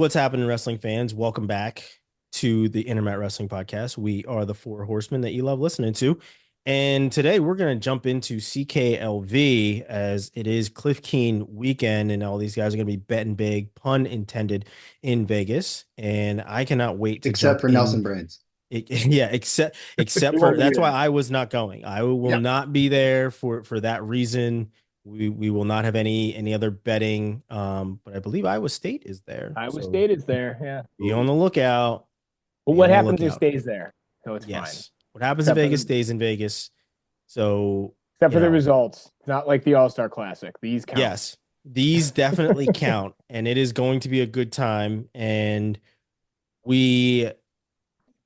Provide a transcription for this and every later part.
What's happening, wrestling fans? Welcome back to the Intermat Wrestling Podcast. We are the four horsemen that you love listening to. And today we're going to jump into CKLV as it is Cliff Keen weekend, and all these guys are going to be betting big, pun intended, in Vegas. And I cannot wait to except jump for in. Nelson Brains. Yeah, except We for won't be that's why there. I was not going. I will Yep. not be there for that reason. We will not have any other betting. But I believe Iowa State is there. Iowa So State is there. Yeah. be on the lookout. But Be what on the happens is lookout. stays there. So it's fine. Yes. What happens in Except for Vegas the stays in Vegas. So, except you for the know, results. It's not like the All-Star Classic. These count. yes, these definitely count, and it is going to be a good time. And we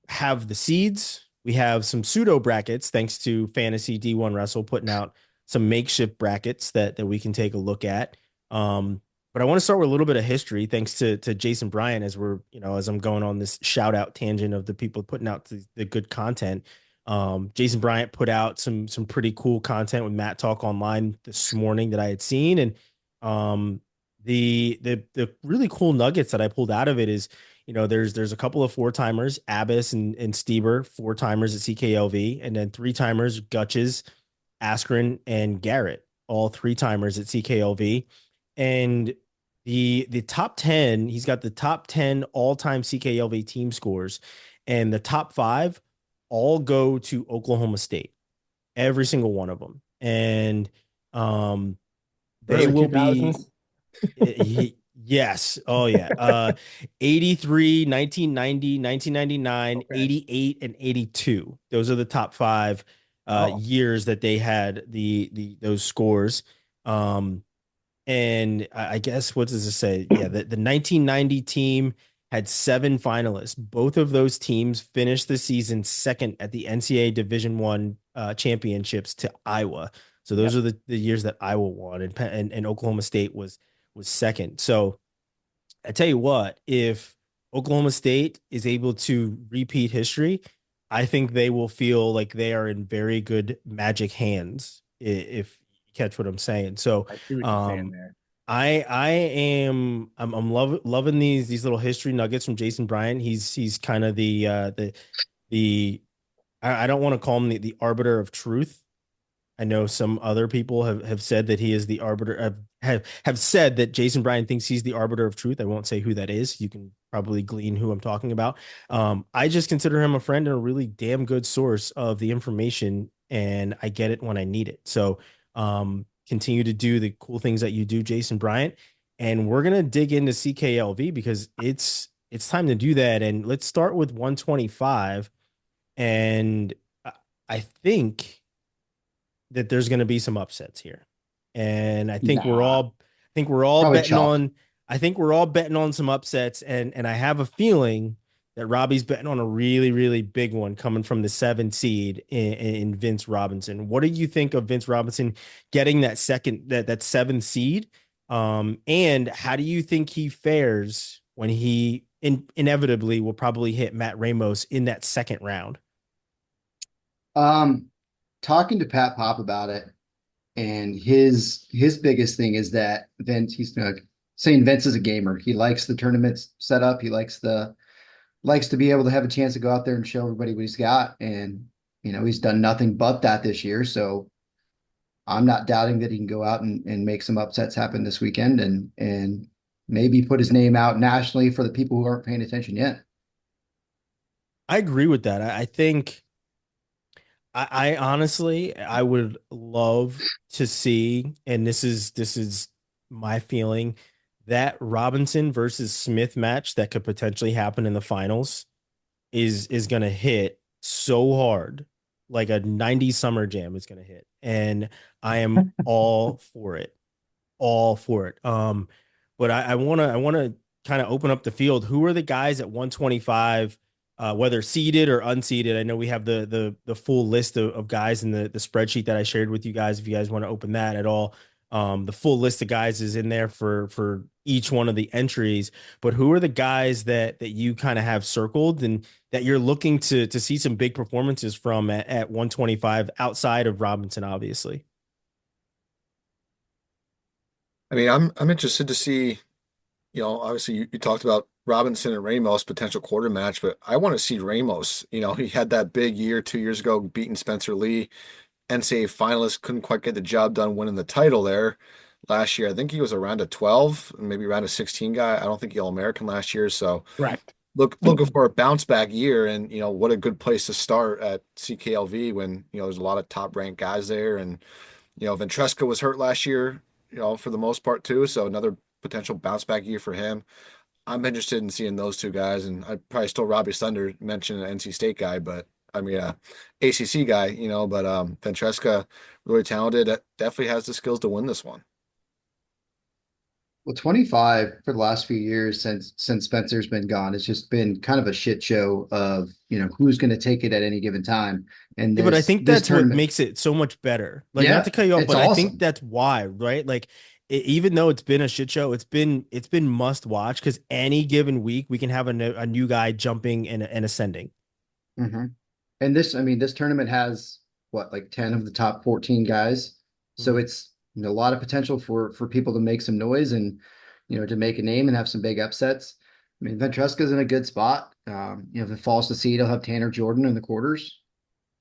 have the seeds. We have some pseudo brackets, thanks to Fantasy D1 Wrestle putting out some makeshift brackets that we can take a look at. But I want to start with a little bit of history, thanks to Jason Bryant, as as I'm going on this shout out tangent of the people putting out the good content. Jason Bryant put out some pretty cool content with Matt Talk Online this morning that I had seen, and the really cool nuggets that I pulled out of it is, there's a couple of four timers, Abbas and Stieber, four timers at CKLV, and then three timers, Gutches, Askren, and Garrett, all three timers at CKLV. And the top 10, he's got the top 10 all-time CKLV team scores, and the top five all go to Oklahoma State, every single one of them. And they Early will be 2000s. yes. Oh yeah. 83, 1990, 1999, Okay. 88, and 82. Those are the top five Oh, years that they had the those scores. Um and I guess, what does it say? Yeah, the 1990 team had seven finalists. Both of those teams finished the season second at the NCAA Division One championships to Iowa. So those yep. are the years that Iowa won, and Oklahoma State was second. So I tell you what, if Oklahoma State is able to repeat history, I think they will feel like they are in very good magic hands, if you catch what I'm saying. So, I see what you're saying um, there. I'm loving these little history nuggets from Jason Bryant. He's kind of the I don't want to call him the arbiter of truth. I know some other people have said that he is the arbiter of have said that Jason Bryan thinks he's the arbiter of truth. I won't say who that is. You can probably glean who I'm talking about. I just consider him a friend and a really damn good source of the information, and I get it when I need it. So continue to do the cool things that you do, Jason Bryant. And we're gonna dig into CKLV because it's time to do that. And let's start with 125. And I think that there's going to be some upsets here. And Nah, I think we're all probably betting chalk. on I think we're all betting on some upsets, and I have a feeling that Robbie's betting on a really big one coming from the 7 seed in Vince Robinson. What do you think of Vince Robinson getting that 7 seed? And how do you think he fares when he inevitably will probably hit Matt Ramos in that second round? Um, Talking to Pat Pop about it, and his biggest thing is that he's saying Vince is a gamer. He likes the tournament setup. He likes to be able to have a chance to go out there and show everybody what he's got. And he's done nothing but that this year. So I'm not doubting that he can go out and make some upsets happen this weekend and maybe put his name out nationally for the people who aren't paying attention yet. I agree with that. I think I honestly, I would love to see, and this is my feeling, that Robinson versus Smith match that could potentially happen in the finals is gonna hit so hard, like a 90s summer jam is gonna hit. And I am all for it. But I wanna kind of open up the field. Who are the guys at 125, whether seeded or unseeded? I know we have the full list of guys in the spreadsheet that I shared with you guys. If you guys want to open that at all, the full list of guys is in there for each one of the entries. But who are the guys that you kind of have circled and that you're looking to see some big performances from at 125 outside of Robinson, obviously? I mean, I'm interested to see, obviously you talked about Robinson and Ramos potential quarter match, but I want to see Ramos. He had that big year 2 years ago, beating Spencer Lee, NCAA finalist, couldn't quite get the job done winning the title there last year. I think he was around a 12, maybe around a 16 guy. I don't think he All-American last year. So Correct. looking for a bounce back year, and what a good place to start at CKLV when there's a lot of top ranked guys there, and Ventresca was hurt last year, for the most part too. So another potential bounce back year for him. I'm interested in seeing those two guys, and I probably still Robbie Thunder mentioned an NC State guy, but I mean ACC guy, But Ventresca, really talented, definitely has the skills to win this one. Well, 25 for the last few years since Spencer's been gone, it's just been kind of a shit show of, who's going to take it at any given time. And Yeah, but I think this that's what tournament, makes it so much better. Like, not yeah, to cut you off, it's but I think awesome. that's why, right? Like, even though it's been a shit show, it's been must watch because any given week we can have a new guy jumping and ascending. Hmm. And this, I mean, this tournament has what, like 10 of the top 14 guys. So Mhm. it's, a lot of potential for people to make some noise and, to make a name and have some big upsets. I mean, Ventresca's in a good spot. If it falls to seed, he'll have Tanner Jordan in the quarters,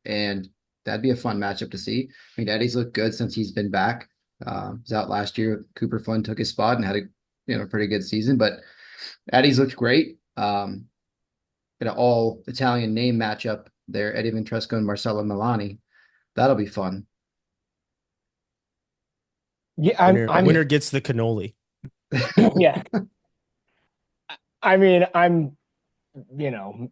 and that'd be a fun matchup to see. I mean, Eddie's looked good since he's been back. He was out last year. Cooper Flynn took his spot and had a pretty good season, but Eddie's looked great. In an all Italian name matchup there, Eddie Ventresco and Marcelo Milani. That'll be fun. Yeah, Winner gets the cannoli. Yeah. I mean,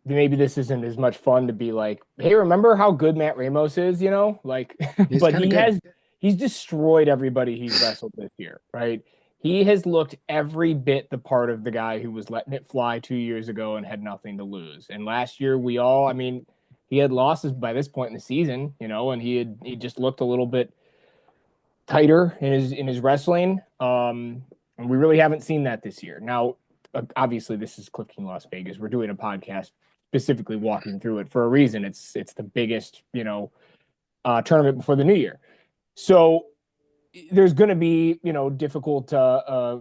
maybe this isn't as much fun to be like, hey, remember how good Matt Ramos is, like, He's but kind of good. he's destroyed everybody he's wrestled this year, right? He has looked every bit the part of the guy who was letting it fly 2 years ago and had nothing to lose. And last year I mean, he had losses by this point in the season, and he just looked a little bit tighter in his wrestling. And we really haven't seen that this year. Now, obviously, this is Cliff King Las Vegas. We're doing a podcast specifically walking through it for a reason. It's the biggest tournament before the new year, so there's going to be difficult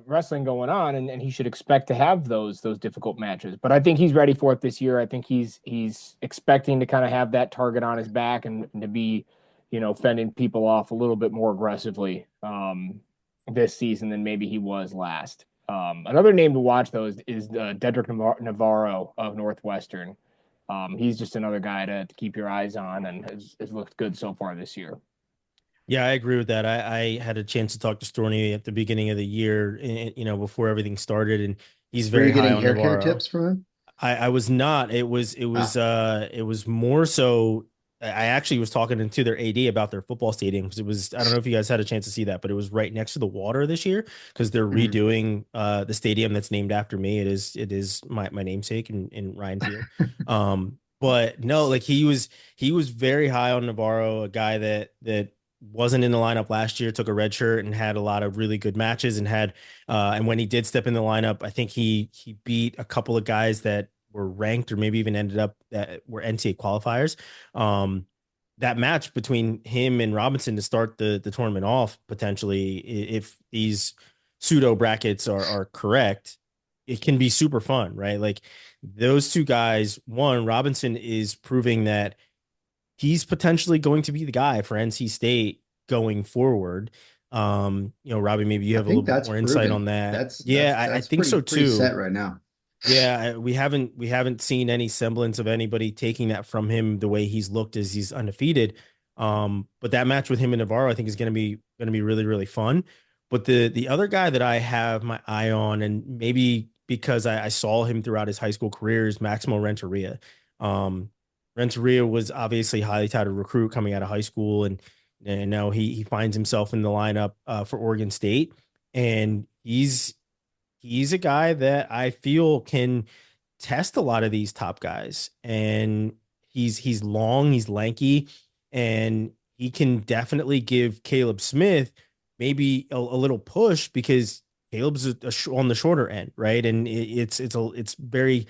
wrestling going on, and he should expect to have those difficult matches. But I think he's ready for it this year. I think he's expecting to kind of have that target on his back and to be fending people off a little bit more aggressively this season than maybe he was last. Another name to watch though is Dedrick Navarro of Northwestern. He's just another guy to keep your eyes on and has looked good so far this year. Yeah, I agree with that. I had a chance to talk to Storney at the beginning of the year, before everything started, and he's Were very you high getting on hair care Navarro. tips from him? I was not. It was more so. I actually was talking to their AD about their football stadium because I don't know if you guys had a chance to see that, but it was right next to the water this year because they're Mhm. redoing the stadium that's named after me. It is my namesake in Ryan Field. But no, like he was very high on Navarro, a guy that wasn't in the lineup last year, took a red shirt and had a lot of really good matches and when he did step in the lineup, I think he beat a couple of guys that were ranked or maybe even ended up that were NCAA qualifiers. Um, that match between him and Robinson to start the tournament off potentially, if these pseudo brackets are correct, it can be super fun, right? Like those two guys, one, Robinson is proving that he's potentially going to be the guy for NC State going forward. Robbie, maybe you I have a little think bit that's more insight on proven. that. That's Yeah, that's I that's think so pretty set too. right now. Yeah, we haven't seen any semblance of anybody taking that from him the way he's looked as he's undefeated. But that match with him and Navarro, I think, is gonna be really, really fun. But the other guy that I have my eye on, and maybe because I saw him throughout his high school career, is Maximo Renteria. Um, Renteria was obviously highly touted recruit coming out of high school, and now he finds himself in the lineup for Oregon State, and he's a guy that I feel can test a lot of these top guys. And he's long, he's lanky, and he can definitely give Caleb Smith maybe a little push because Caleb's on the shorter end, right? And it's very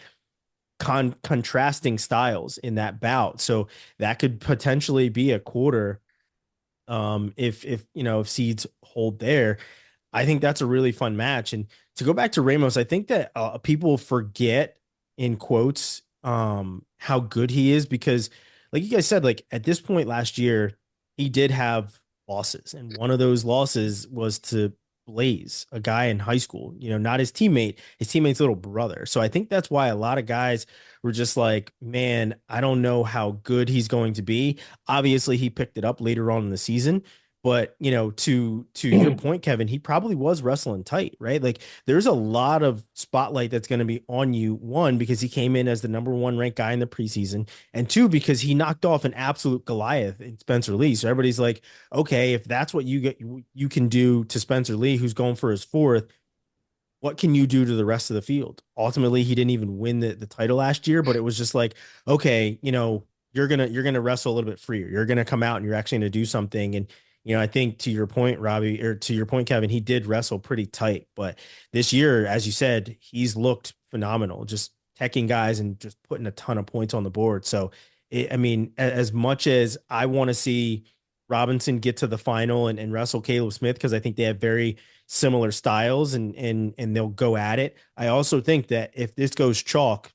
contrasting styles in that bout. So that could potentially be a quarter if seeds hold there. I think that's a really fun match. And to go back to Ramos, I think that people forget in quotes how good he is because, like you guys said, like at this point last year, he did have losses, and one of those losses was to Blaze, a guy in high school. Not his teammate's little brother. So I think that's why a lot of guys were just like, man, I don't know how good he's going to be. Obviously, he picked it up later on in the season. But to your point, Kevin, he probably was wrestling tight, right? Like there's a lot of spotlight that's going to be on you. One, because he came in as the number one ranked guy in the preseason, and two, because he knocked off an absolute Goliath in Spencer Lee. So everybody's like, okay, if that's what you can do to Spencer Lee, who's going for his fourth, what can you do to the rest of the field? Ultimately, he didn't even win the title last year, but it was just like, okay, you're gonna wrestle a little bit freer. You're gonna come out and you're actually gonna do something. And I think to your point, Robbie, or to your point, Kevin, he did wrestle pretty tight. But this year, as you said, he's looked phenomenal, just teching guys and just putting a ton of points on the board. So I mean, as much as I want to see Robinson get to the final and wrestle Caleb Smith, because I think they have very similar styles and they'll go at it. I also think that if this goes chalk,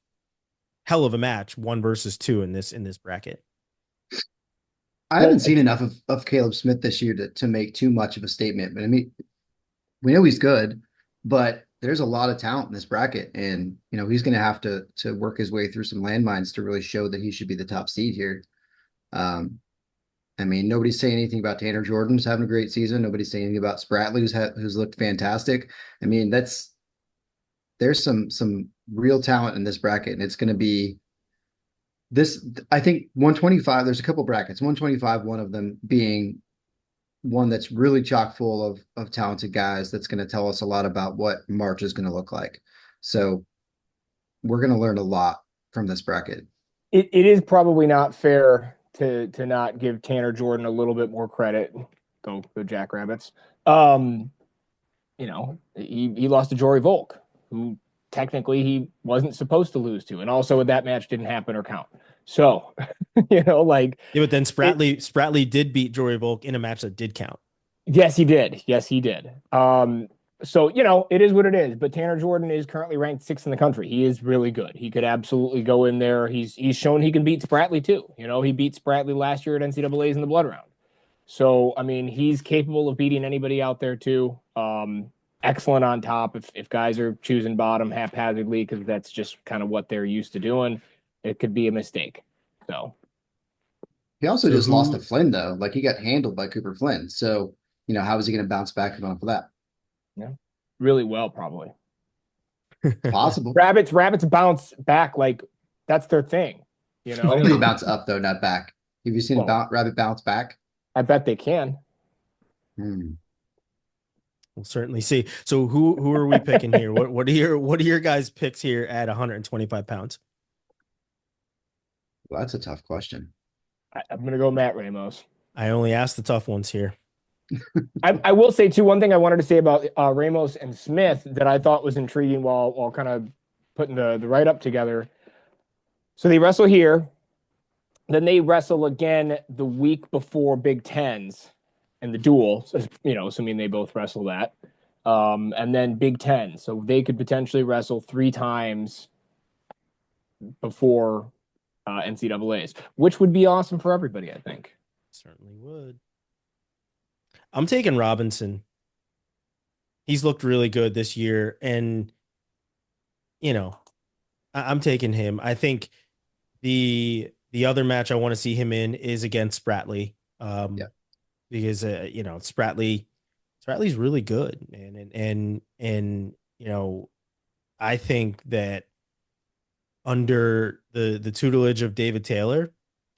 hell of a match, 1 versus 2 in this bracket. I haven't seen enough of Caleb Smith this year to make too much of a statement. But I mean, we know he's good, but there's a lot of talent in this bracket, and he's going to have to work his way through some landmines to really show that he should be the top seed here. I mean, nobody's saying anything about Tanner Jordan's having a great season. Nobody's saying anything about Spratley, who's looked fantastic. I mean, there's some real talent in this bracket, and it's going to be this. I think 125. There's a couple brackets. 125, one of them being one that's really chock full of talented guys. That's going to tell us a lot about what March is going to look like. So we're going to learn a lot from this bracket. It is probably not fair to not give Tanner Jordan a little bit more credit. Go Jackrabbits. He lost to Jory Volk, who technically he wasn't supposed to lose to, and also that match didn't happen or count. So, yeah, but then Spratley did beat Jory Volk in a match that did count. Yes, he did. So, it is what it is. But Tanner Jordan is currently ranked 6th in the country. He is really good. He could absolutely go in there. He's shown he can beat Spratley too. He beat Spratley last year at NCAA's in the blood round. So, I mean, he's capable of beating anybody out there too. Excellent on top. If guys are choosing bottom haphazardly, because that's just kind of what they're used to doing, it could be a mistake. So he also just lost to Flynn though. Like he got handled by Cooper Flynn. So, how is he going to bounce back off of that? Yeah, really well, probably. Possible. Rabbits bounce back like that's their thing. Hopefully they bounce up though, not back. Have you seen a rabbit bounce back? I bet they can. Hmm. We'll certainly see. So who are we picking here? What are your guys' picks here at 125 pounds? Well, that's a tough question. I'm gonna go Matt Ramos. I only asked the tough ones here. I will say too, one thing I wanted to say about Ramos and Smith that I thought was intriguing while kind of putting the write up together. So they wrestle here, then they wrestle again the week before Big Tens and the duel. Assuming they both wrestle that, and then Big Ten. So they could potentially wrestle 3 times before NCAA's, which would be awesome for everybody. I think certainly would. I'm taking Robinson. He's looked really good this year. And, I'm taking him. I think the other match I want to see him in is against Spratley. Because, Spratley's really good, man. And I think that under the tutelage of David Taylor,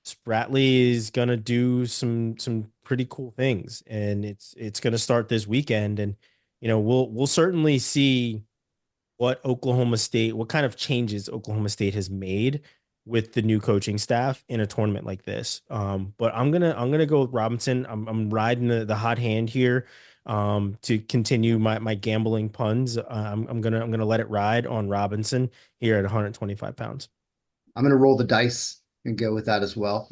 Spratley is gonna do some pretty cool things, and it's gonna start this weekend. And we'll certainly see what kind of changes Oklahoma State has made with the new coaching staff in a tournament like this. But I'm gonna go with Robinson. I'm riding the hot hand here to continue my gambling puns. I'm gonna let it ride on Robinson here at 125 pounds. I'm gonna roll the dice and go with that as well.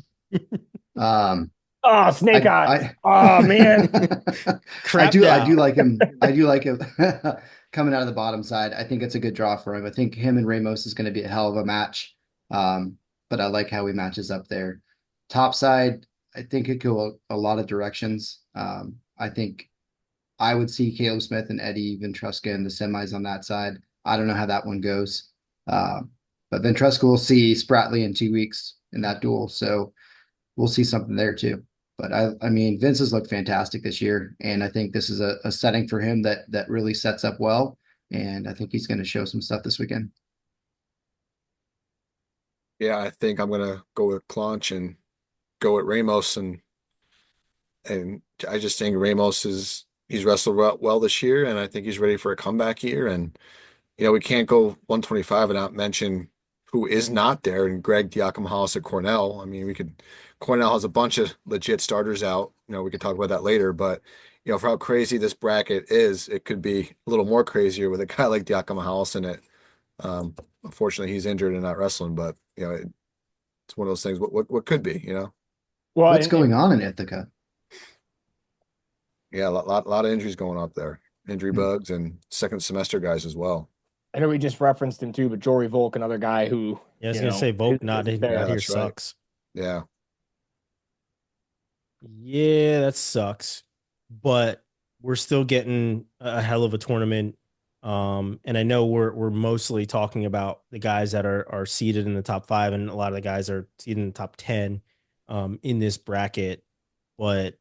Oh, snake I eyes. I Oh man. Crapped I do out. like him. I do like him coming out of the bottom side. I think it's a good draw for him. I think him and Ramos is going to be a hell of a match. But I like how he matches up there. Top side, I think it could go a lot of directions. I think I would see Caleb Smith and Eddie Ventruska in the semis on that side. I don't know how that one goes. But Ventruska will see Spratley in 2 weeks in that duel. So we'll see something there too. But I mean, Vince has looked fantastic this year, and I think this is a setting for him that really sets up well. And I think he's going to show some stuff this weekend. Yeah, I think I'm gonna go with Clonch and go with Ramos, and I just think Ramos is he's wrestled well this year, and I think he's ready for a comeback year. And we can't go 125 and not mention who is not there, and Greg Diakomahalis at Cornell. I mean, Cornell has a bunch of legit starters out. We could talk about that later, but for how crazy this bracket is, it could be a little more crazier with a guy like Diakomahalis in it. Unfortunately, he's injured and not wrestling, but it's one of those things. What could be. Well, What's going on in Ithaca? Yeah, a lot of injuries going up there, injury Hmm. bugs and second semester guys as well. I know we just referenced him too, but Jory Volk, another guy who, Yeah, I was gonna say Volk not isn't Yeah, not there. here that's right. sucks. Yeah. Yeah, that sucks. But we're still getting a hell of a tournament. And I know we're mostly talking about the guys that are seated in the top five, and a lot of the guys are seated in the top 10 in this bracket. But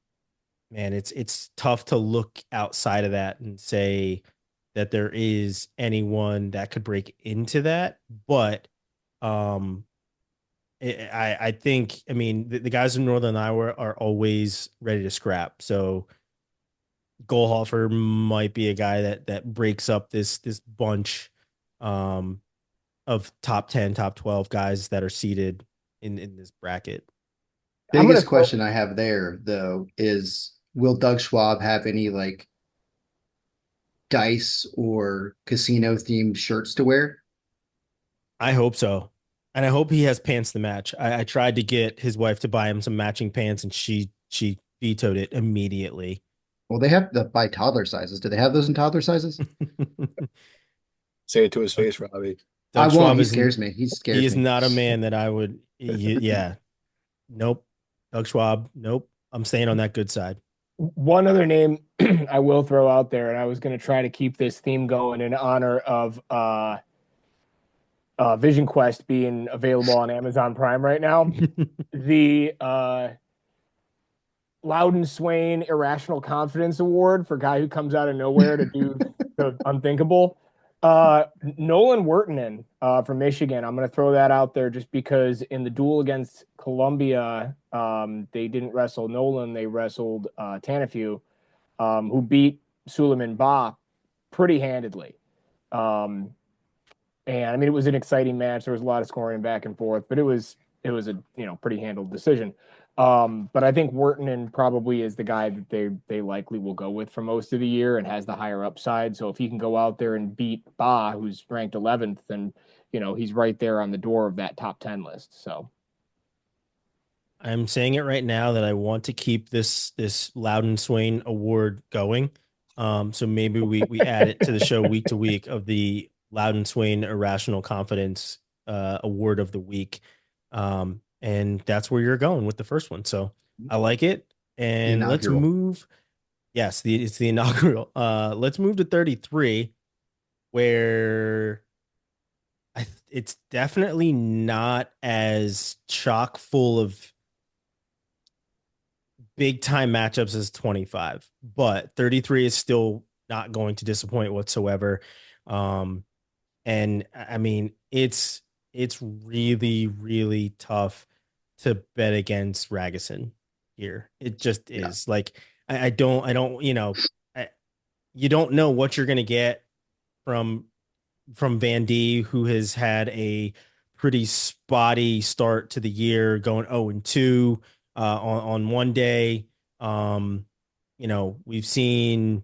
man, it's tough to look outside of that and say that there is anyone that could break into that. But um I think, I mean, the guys in Northern Iowa are always ready to scrap. So Goldhofer might be a guy that breaks up this bunch um, of top 10, top 12 guys that are seated in this bracket. I'm gonna Biggest throw. question I have there though is will Doug Schwab have any like dice or casino themed shirts to wear? I hope so. And I hope he has pants to match. I tried to get his wife to buy him some matching pants, and she vetoed it immediately. Well, they have to buy toddler sizes. Do they have those in toddler sizes? Say it to his face, Robbie. I Doug won't. Schwab He is scares me. He he scares is me. not a man that I would. Yeah, nope. Doug Schwab, nope. I'm staying on that good side. One other name I will throw out there, and I was going to try to keep this theme going in honor of Vision Quest being available on Amazon Prime right now. The Loudon Swain Irrational Confidence Award for guy who comes out of nowhere to do the unthinkable. Nolan Wertinen from Michigan. I'm going to throw that out there just because in the duel against Columbia, they didn't wrestle Nolan. They wrestled Tanafu, who beat Suleiman Ba pretty handedly. Um, and I mean, it was an exciting match. There was a lot of scoring back and forth, but it was a pretty handled decision. But I think Wharton probably is the guy that they likely will go with for most of the year and has the higher upside. So if he can go out there and beat Ba, who's ranked 11th, then he's right there on the door of that top 10 list. So I'm saying it right now that I want to keep this Loudon Swain award going. So maybe we add it to the show week to week of the Loudon Swain Irrational Confidence award of the week. And that's where you're going with the first one. So I like it. The And let's inaugural. move. Yes, it's the inaugural. Let's move to 33, where it's definitely not as chock full of big time matchups as 25, but 33 is still not going to disappoint whatsoever. Um, and I mean, it's really, really tough to bet against Ragusan here. It just Yeah. is like, I don't, I, you don't know what you're going to get from Van D, who has had a pretty spotty start to the year, going 0-2 on one day. Um, we've seen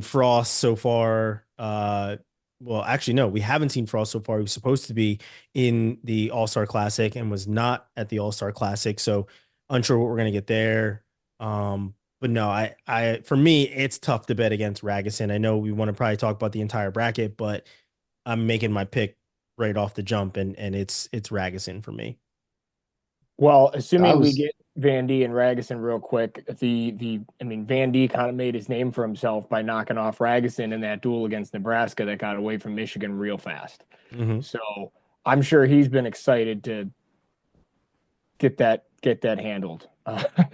Frost so far. Well, actually, no, we haven't seen Frost so far. He was supposed to be in the All Star Classic and was not at the All Star Classic. So Unsure what we're gonna get there. But no, for me, it's tough to bet against Ragusin. I know we want to probably talk about the entire bracket, but I'm making my pick right off the jump, and it's Ragusin for me. Well, I assuming we was get Vandy and Ragusin real quick, I mean, Vandy kind of made his name for himself by knocking off Ragusin in that duel against Nebraska that got away from Michigan real fast. Hmm. So I'm sure he's been excited to get that handled.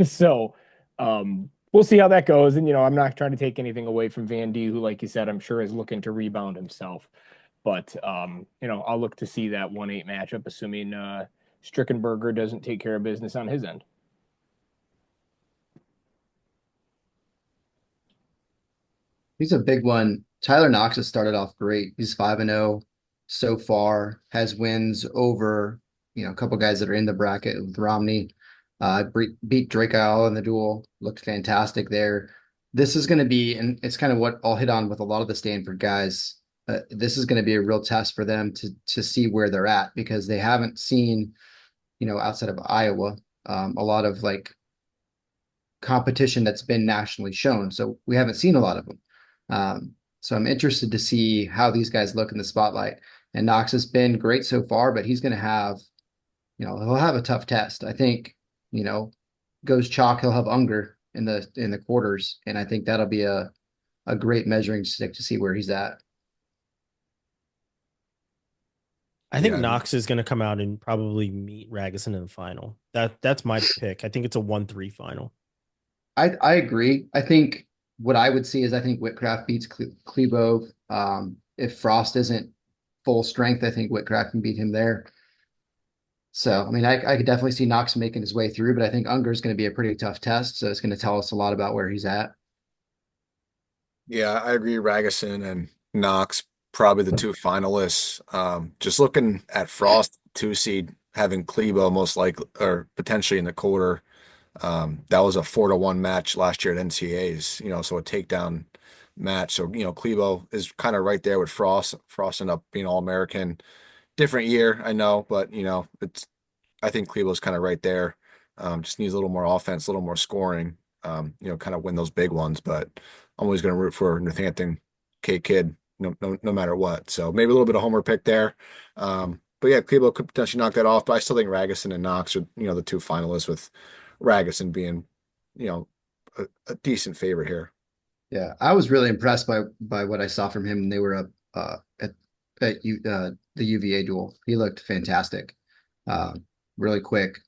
So we'll see how that goes. And I'm not trying to take anything away from Vandy, who, like you said, I'm sure is looking to rebound himself. But I'll look to see that 1-8 matchup, assuming Strickenberger doesn't take care of business on his end. He's a big one. Tyler Knox has started off great. He's 5-0 so far, has wins over, a couple guys that are in the bracket with Romney. Beat Drake Isle in the duel, looked fantastic there. This is going to be, and it's kind of what I'll hit on with a lot of the Stanford guys. This is going to be a real test for them to see where they're at because they haven't seen, outside of Iowa, a lot of like competition that's been nationally shown. So we haven't seen a lot of them. So I'm interested to see how these guys look in the spotlight. And Knox has been great so far, but he's going to have, he'll have a tough test. I think, goes chalk, he'll have Unger in the quarters, and I think that'll be a great measuring stick to see where he's at. I think Yeah, Knox is going to come out and probably meet Ragusin in the final. That's my pick. I think it's a 1-3 final. I agree. I think what I would see is I think Whitcraft beats Klebo. If Frost isn't full strength, I think Whitcraft can beat him there. So, I mean, I could definitely see Knox making his way through, but I think Unger is going to be a pretty tough test. So it's going to tell us a lot about where he's at. yeah, I agree. Ragusin and Knox probably the two finalists. Just looking at Frost, two seed having Klebo most likely or potentially in the quarter. That was a 4-1 match last year at NCAAs, so a takedown match. So, Klebo is kind of right there with Frost. Frost ended up being All-American. Different year, I know, but I think Klebo's kind of right there. Just needs a little more offense, a little more scoring, kind of win those big ones. But I'm always going to root for Northampton K Kid, no matter what. So maybe a little bit of homer pick there. But yeah, Klebo could potentially knock that off. But I still think Ragusin and Knox are, the two finalists with Ragusin being, you know, a decent favorite here. Yeah, I was really impressed by what I saw from him when they were up the UVA duel. He looked fantastic, uh, really quick,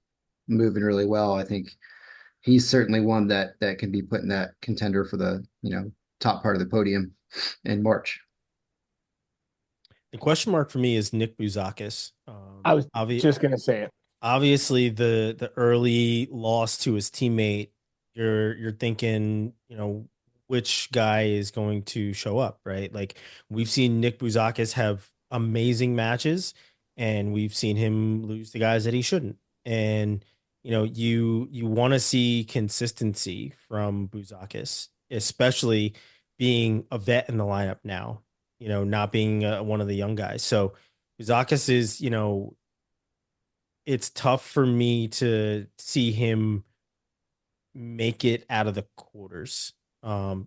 moving really well. I think he's certainly one that can be put in that contender for the top part of the podium in March. The question mark for me is Nick Bouzakis. I was just gonna say it. Obviously the early loss to his teammate, you're thinking, which guy is going to show up, right? Like we've seen Nick Bouzakis have amazing matches and we've seen him lose to guys that he shouldn't. And you want to see consistency from Bouzakis, especially being a vet in the lineup now, not being one of the young guys. So Bouzakis is, it's tough for me to see him make it out of the quarters.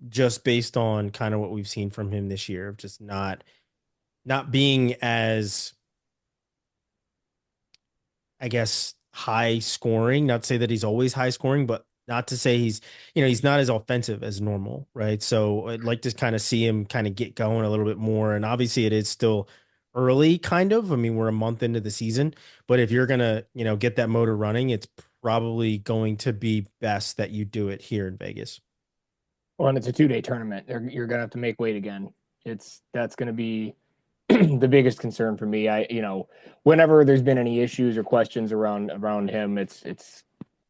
Just based on kind of what we've seen from him this year of just not being as, I guess, high scoring. Not to say that he's always high scoring, but not to say he's not as offensive as normal, right? So I'd like to kind of see him kind of get going a little bit more. And obviously, it is still early, kind of. I mean, we're a month into the season, but if you're gonna, get that motor running, it's probably going to be best that you do it here in Vegas. Well, and it's a 2-day tournament. You're gonna have to make weight again. That's gonna be the biggest concern for me. Whenever there's been any issues or questions around him, it's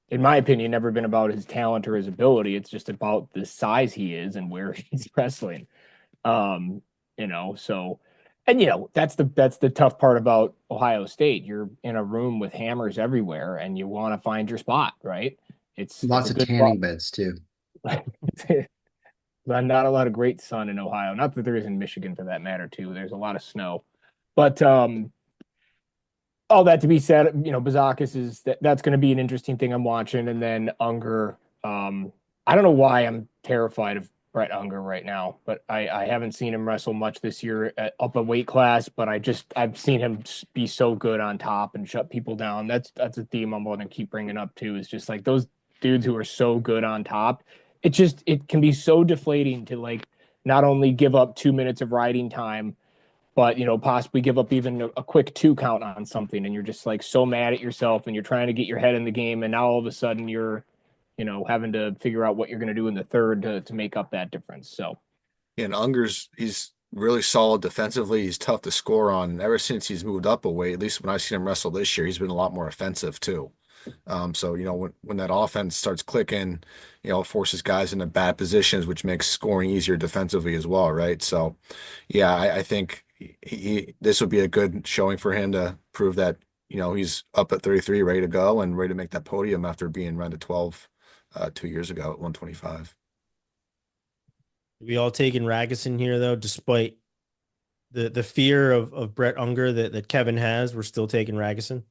in my opinion never been about his talent or his ability. It's just about the size he is and where he's wrestling. So and that's the tough part about Ohio State. You're in a room with hammers everywhere and you want to find your spot, right? It's Lots a of good tanning beds too. not a lot of great sun in Ohio. Not that there is in Michigan for that matter, too. There's a lot of snow. But all that to be said, Bazakis that's going to be an interesting thing I'm watching, and then Unger. I don't know why I'm terrified of Brett Unger right now, but I haven't seen him wrestle much this year up a weight class, but I've seen him be so good on top and shut people down. That's a theme I'm going to keep bringing up too. Is just like those dudes who are so good on top. It can be so deflating to like not only give up 2 minutes of riding time, but possibly give up even a quick 2 count on something, and you're just like so mad at yourself, and you're trying to get your head in the game, and now all of a sudden you're having to figure out what you're going to do in the third to make up that difference. So, And Unger's he's really solid defensively. He's tough to score on. And ever since he's moved up a weight, at least when I've seen him wrestle this year, he's been a lot more offensive too. So when that offense starts clicking, it forces guys into bad positions, which makes scoring easier defensively as well, right? So, yeah, I think this would be a good showing for him to prove that he's up at 33, ready to go and ready to make that podium after being run to 12 2 years ago at 125. We all taking Ragusin here though, despite the fear of Brett Unger that Kevin has. We're still taking Ragusin.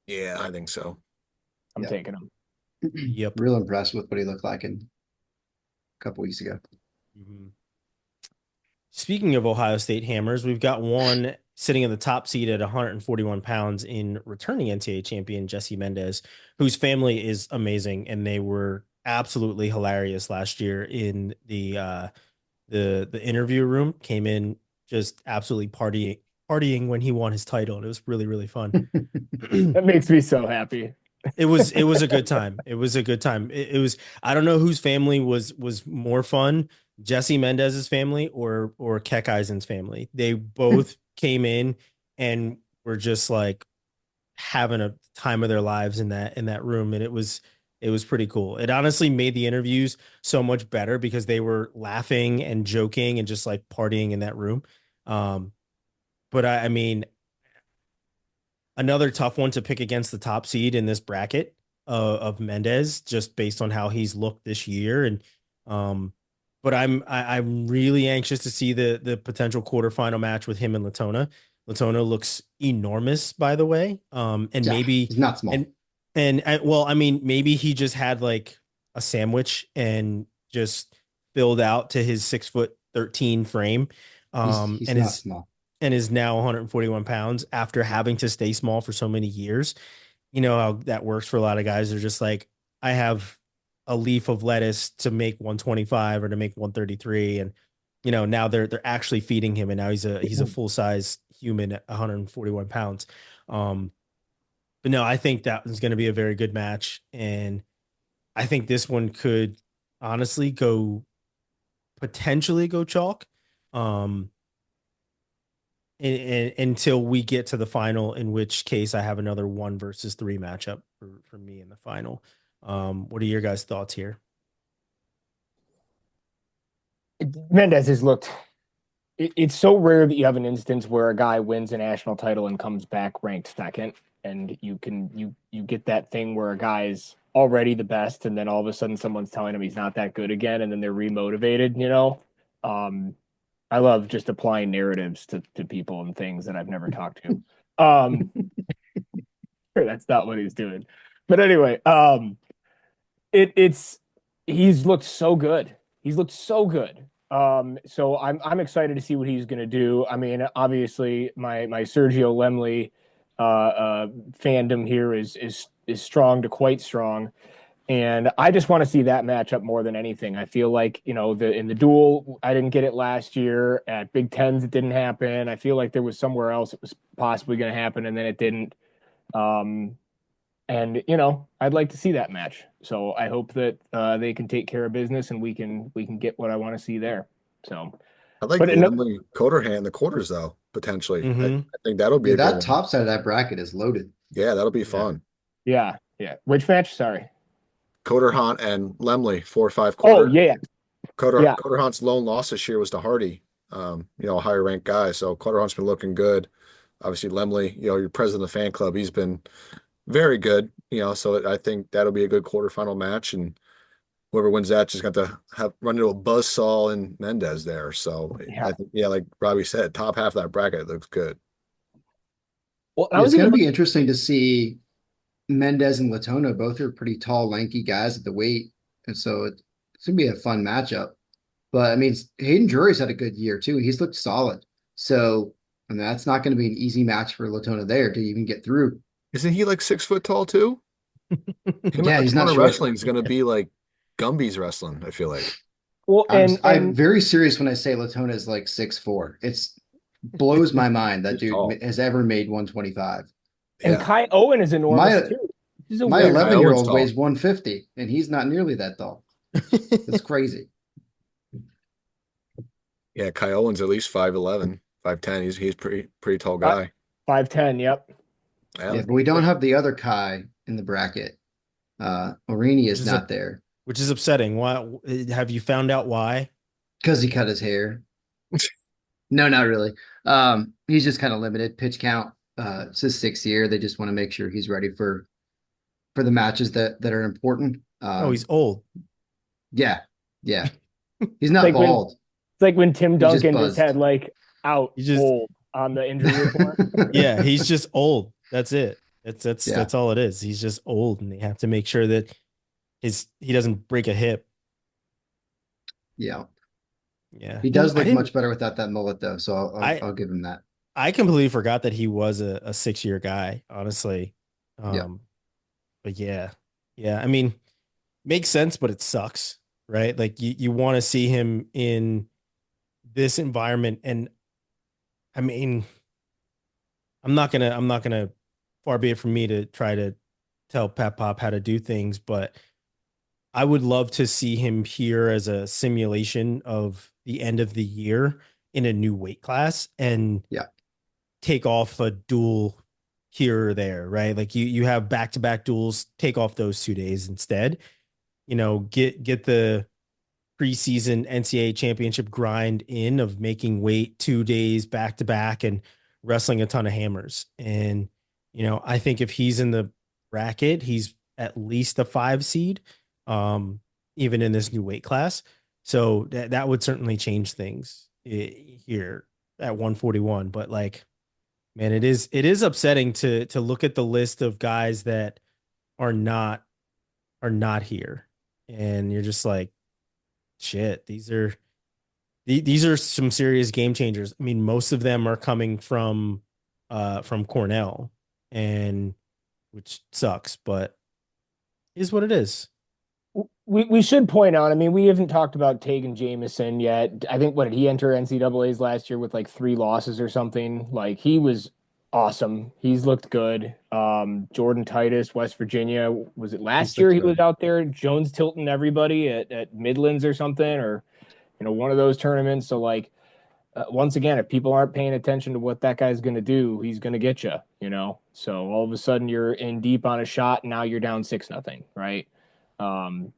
Yeah, I think so. I'm taking him. Yep. Real impressed with what he looked like a couple weeks ago. Mm-hmm. Speaking of Ohio State hammers, we've got one sitting in the top seed at 141 pounds in returning NCAA champion Jesse Mendez, whose family is amazing, and they were absolutely hilarious last year in the interview room. Came in just absolutely partying when he won his title, and it was really, really fun. That makes me so happy. It was a good time. It was a good time. It was, I don't know whose family was more fun, Jesse Mendez's family or Keck Eisen's family. They both came in and were just like having a time of their lives in that room, and it was pretty cool. It honestly made the interviews so much better because they were laughing and joking and just like partying in that room. But I mean, another tough one to pick against the top seed in this bracket of Mendez, just based on how he's looked this year. And but I'm really anxious to see the potential quarterfinal match with him and Latona. Latona looks enormous, by the way. And Yeah, maybe he's not small. Well, I mean, maybe he just had like a sandwich and just filled out to his 6'13" frame. He's And not his small. and is now 141 pounds after having to stay small for so many years. You know how that works for a lot of guys. They're just like, I have a leaf of lettuce to make 125 or to make 133. And, now they're actually feeding him. And now he's a full size human at 141 pounds. But no, I think that is going to be a very good match. And I think this one could honestly potentially go chalk. Until we get to the final, in which case I have another 1 versus 3 matchup for me in the final. What are your guys' thoughts here? Mendez has looked. It's so rare that you have an instance where a guy wins a national title and comes back ranked second, and you get that thing where a guy is already the best, and then all of a sudden someone's telling him he's not that good again, and then they're remotivated. I love just applying narratives to people and things that I've never talked to. That's not what he's doing. But anyway, it's he's looked so good. He's looked so good. So I'm excited to see what he's going to do. I mean, obviously my Sergio Lemley fandom here is strong to quite strong. And I just want to see that matchup more than anything. I feel like, in the duel, I didn't get it last year. At Big Tens, it didn't happen. I feel like there was somewhere else it was possibly going to happen, and then it didn't. And I'd like to see that match. So I hope that they can take care of business, and we can get what I want to see there. So I like Lemley Coderhan in the quarters though, potentially. Mm-hmm. I think that'll be Yeah, a that good top one. side of that bracket is loaded. Yeah, that'll be fun. Yeah. Which match? Sorry. Coderhan and Lemley, 4-5 Oh quarter. yeah. Coderhan's lone loss this year was to Hardy, a higher ranked guy. So Coderhan's been looking good. Obviously, Lemley, your president of the fan club, he's been very good. So I think that'll be a good quarterfinal match, and whoever wins that just got to run into a buzzsaw and Mendez there. So Yeah. I think, like Robbie said, top half of that bracket looks good. Well, I Yeah, was it's going even to be interesting to see Mendez and Latona. Both are pretty tall, lanky guys at the weight, and so it's going to be a fun matchup. But I mean, Hayden Drury's had a good year too. He's looked solid. So, I mean, that's not going to be an easy match for Latona there to even get through. Isn't he like 6 foot tall too? Him and Yeah, he's not Latona short. wrestling is going to be like Gumby's wrestling, I feel like. well, I'm and very serious when I say Latona is like 6'4". It's blows my mind that He's dude tall. has ever made 125. and Yeah. Kai Owen is enormous My too. This is a my Yeah, weird. Kai 11-year Owen's old tall. weighs 150, and he's not nearly that tall. It's crazy. Yeah, Kai Owen's at least 5'11", 5'10". He's pretty tall guy. 5'10". Yep. Yeah. Yeah, but we don't have the other Kai in the bracket. Orini which is is a not there which is upsetting. Why have you found out why? because he cut his hair. No, not really. He's just kind of limited pitch count. It's his 6th year. They just want to make sure he's ready for the matches that are important. No, he's old. Yeah, yeah. He's It's not like when bald. Tim He's just Duncan just buzzed. had like out He just old on the injury report. yeah, he's just old. That's it. That's Yeah, all it is. He's just old, and they have to make sure that he doesn't break a hip. yeah. Yeah. He Who does I look didn't much better without that mullet though, so I I'll give him that. I completely forgot that he was a 6 year guy, honestly. Yeah, Um, but yeah. Yeah, I mean, makes sense, but it sucks, right? Like you want to see him in this environment. And I mean, I'm not gonna far be it from me to try to tell Pat Pop how to do things, but I would love to see him here as a simulation of the end of the year in a new weight class and yeah. take off a duel here or there, right? Like you have back to back duels, take off those 2 days instead. Get the preseason NCAA championship grind in of making weight 2 days back to back and wrestling a ton of hammers. And, I think if he's in the bracket, he's at least a 5 seed, um, even in this new weight class. So that would certainly change things here at 141. But like, man, it is upsetting to look at the list of guys that are not are not here. And you're just like, shit, these are some serious game changers. I mean, most of them are coming from Cornell, and which sucks, but is what it is. We should point out, I mean, we haven't talked about Tegan Jameson yet. I think what did he enter NCAA's last year with like 3 losses or something? Like he was awesome. He's looked good. Jordan Titus, West Virginia, was it He's last year looked he was good. out there Jones tilting everybody at Midlands or something, or one of those tournaments. So like once again, if people aren't paying attention to what that guy's going to do, he's going to get you. So all of a sudden you're in deep on a shot, and now you're down 6-0, right?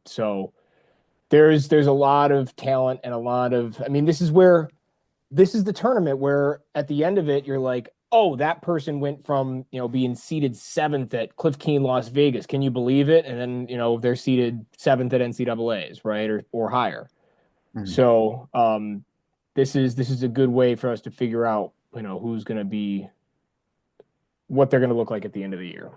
So there's a lot of talent and a lot of, I mean, this is the tournament where at the end of it you're like, oh, that person went from being seated 7th at Cliff Keen Las Vegas, can you believe it? And then they're seated 7th at NCAA's, right, or higher. Mhm. So this is a good way for us to figure out who's going to be, what they're going to look like at the end of the year.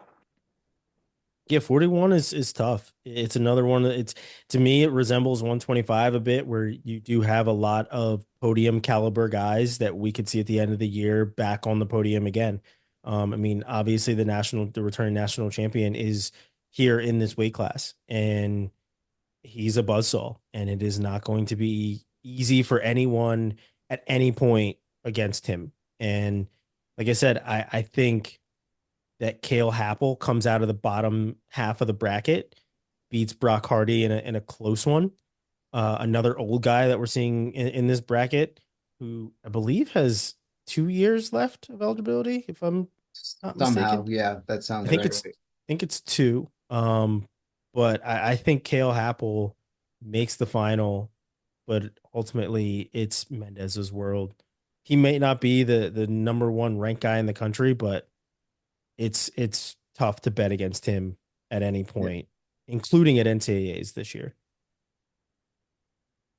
Yeah, 41 is tough. It's another one that it's to me it resembles 125 a bit where you do have a lot of podium caliber guys that we could see at the end of the year back on the podium again. I mean, obviously the returning national champion is here in this weight class and he's a buzzsaw and it is not going to be easy for anyone at any point against him. And like I said, I think that Kale Happel comes out of the bottom half of the bracket, beats Brock Hardy in a close one. Another old guy that we're seeing in this bracket, who I believe has 2 years left of eligibility, if I'm not Somehow, mistaken. yeah, that I sounds think right. it's I think it's two. But I think Kale Happel makes the final, but ultimately it's Mendez's world. He may not be the number one ranked guy in the country, but it's tough to bet against him at any Yeah. point, including at NCAAs this year.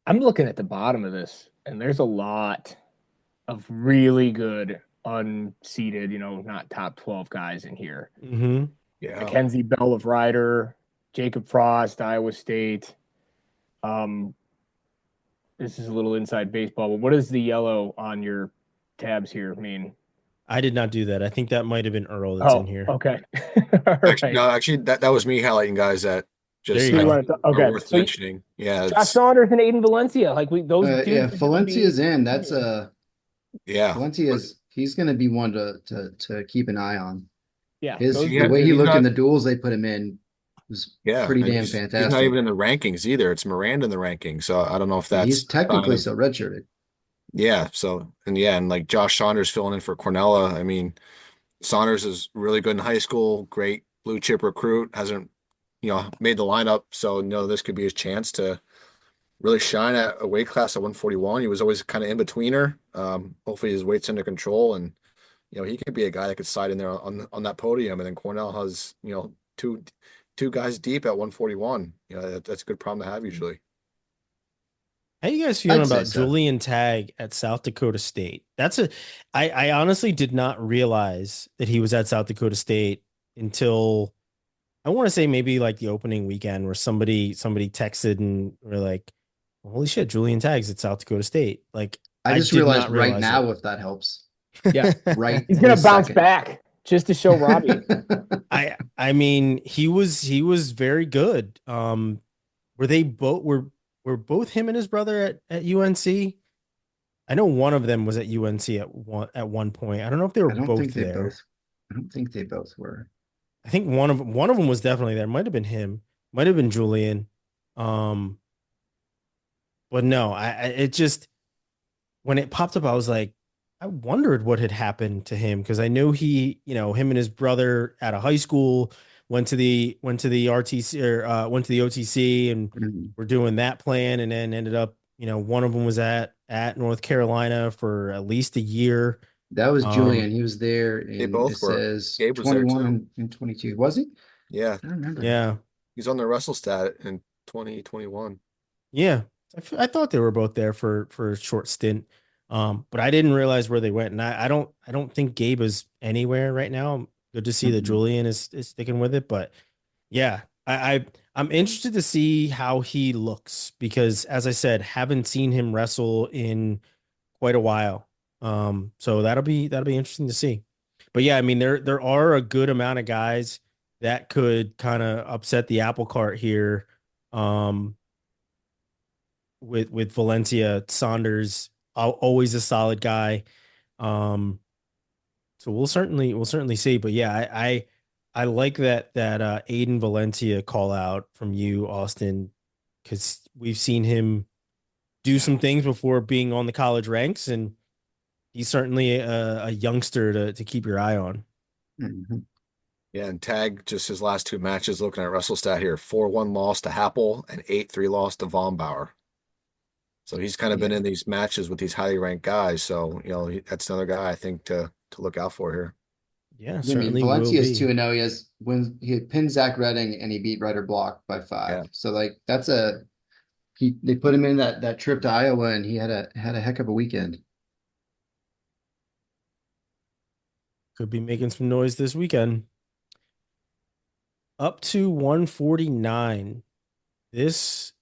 I'm looking at the bottom of this, and there's a lot of really good unseeded, not top 12 guys in here. Mm-hmm. Yeah. Mackenzie Bell of Ryder, Jacob Frost, Iowa State. This is a little inside baseball, but what does the yellow on your tabs here mean? I did not do that. I think that might have been Earl that's in Oh, here. okay. All Actually, right. no, actually that was me highlighting guys that There just you So you go. want to, are okay. worth So mentioning. Yeah, Josh it's Saunders and Aiden Valencia, like those Yeah, dudes are going to be. Valencia's in. That's yeah. He's going to be one to keep an eye on. Yeah, His those the way dudes he He's looked in not. the duels they put him in was Yeah, pretty and damn he's not fantastic. even in the rankings either. It's Miranda in the rankings, so I don't know if Yeah, that's he's a sign technically of still redshirted. yeah. So and like Josh Saunders filling in for Cornella. I mean, Saunders is really good in high school, great blue chip recruit, hasn't made the lineup, so this could be his chance to really shine at a weight class at 141. He was always kind of in betweener. Hopefully his weight's under control, and he could be a guy that could slide in there on that podium. And then Cornell has two guys deep at 141. That's a good problem to have usually. How you guys feeling I'd say about so. Julian Tag at South Dakota State? I honestly did not realize that he was at South Dakota State until I want to say maybe like the opening weekend where somebody texted and were like, holy shit, Julian Tag's at South Dakota State. Like I I just did realized not right realize it. now if that helps. Yeah. Right He's going to this bounce second. back just to show Robbie. I mean he was very good. Were they both were both him and his brother at UNC? I know one of them was at UNC at one point. I don't know if they were I don't both think they there. both. I don't think they both were. I think one of them was definitely there. Might have been him. Might have been Julian. Um, but no, it just when it popped up, I was like, I wondered what had happened to him because I knew him and his brother out of high school went to the RTC or went to the OTC and Mhm. were doing that plan, and then ended up, one of them was at North Carolina for at least a year. That was Um, Julian. He was there They in it both were. says Gabe was there 21 too. and 22. Was he? Yeah, I don't remember. yeah, he's on the Russell stat in 2021. yeah. I thought they were both there for a short stint, but I didn't realize where they went, and I don't think Gabe is anywhere right now. Good to see that Mhm. Julian is sticking with it, but yeah, I'm interested to see how he looks because, as I said, haven't seen him wrestle in quite a while. So that'll be interesting to see. But yeah, I mean there are a good amount of guys that could kind of upset the apple cart here. Um, with Valencia, Saunders, always a solid guy. Um, so we'll certainly see. But yeah, I like that Aiden Valencia call out from you, Austin, because we've seen him do some things before being on the college ranks, and he's certainly a youngster to keep your eye on. Mhm. Yeah, and Tag just his last two matches. Looking at Russell stat here, 4-1 loss to Happel and 8-3 loss to Von Bauer. So he's kind of been Yeah. in these matches with these highly ranked guys. So that's another guy I think to look out for here. Yeah, I mean, certainly will Valencia is be. 2-0. He had pinned Zach Redding and he beat Ryder Block by 5. Yeah. So like they put him in that trip to Iowa and he had a heck of a weekend. Could be making some noise this weekend. Up to 149. This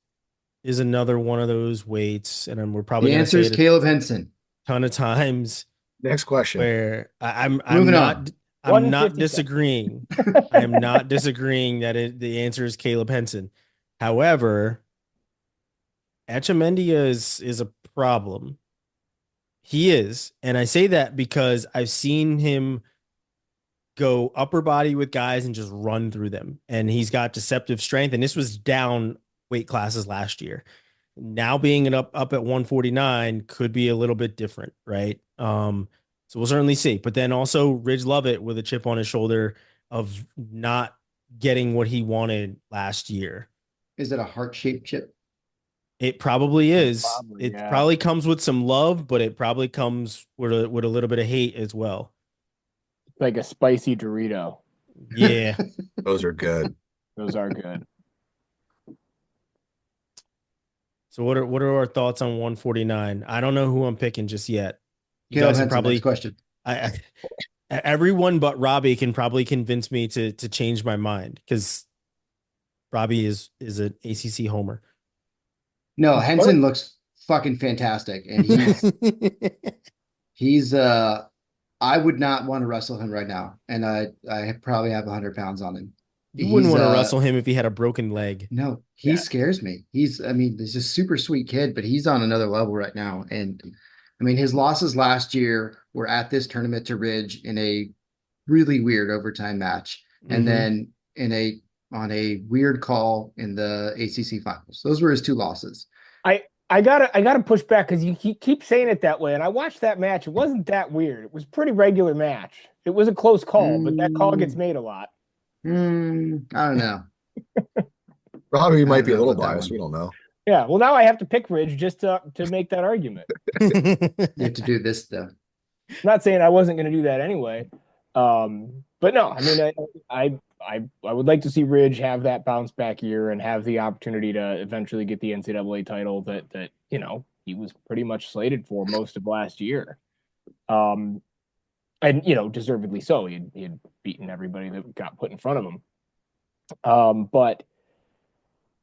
is another one of those weights, and we're probably The going to answer say is it a Caleb Henson. ton of times Next question. where I'm Moving not on. I'm not 157. disagreeing. I am not disagreeing that the answer is Caleb Henson. However, Etchemendia is a problem. He is, and I say that because I've seen him go upper body with guys and just run through them, and he's got deceptive strength. And this was down weight classes last year. Now being it up at 149 could be a little bit different, right? So we'll certainly see. But then also Ridge Lovett with a chip on his shoulder of not getting what he wanted last year. Is it a heart-shaped chip? It probably is. Probably, It yeah. probably comes with some love, but it probably comes with a little bit of hate as well. Like a spicy Dorito. Yeah. Those are good. Those are good. So what are our thoughts on 149? I don't know who I'm picking just yet. You Caleb guys can Henson, next probably question. I everyone but Robbie can probably convince me to change my mind because Robbie is an ACC homer. No, What? Henson looks fucking fantastic, and he's I would not want to wrestle him right now, and I probably have 100 pounds on him. You wouldn't He's want to wrestle him if he had a broken leg. no, he Yeah. scares me. I mean, he's a super sweet kid, but he's on another level right now. And I mean, his losses last year were at this tournament to Ridge in a really weird overtime match, and Mhm. then in a on a weird call in the ACC finals. Those were his two losses. I gotta push back because you keep saying it that way. And I watched that match. It wasn't that weird. It was a pretty regular match. It was a close call, but that call gets Mm, made a lot. I don't know. Robbie I might don't be a know little about that biased. We one. don't know. Yeah. Well, now I have to pick Ridge just to make that argument. You have to do this though. I'm not saying I wasn't going to do that anyway. But no, I mean, I would like to see Ridge have that bounce back year and have the opportunity to eventually get the NCAA title that he was pretty much slated for most of last year. Um, and deservedly so. He had beaten everybody that got put in front of him. But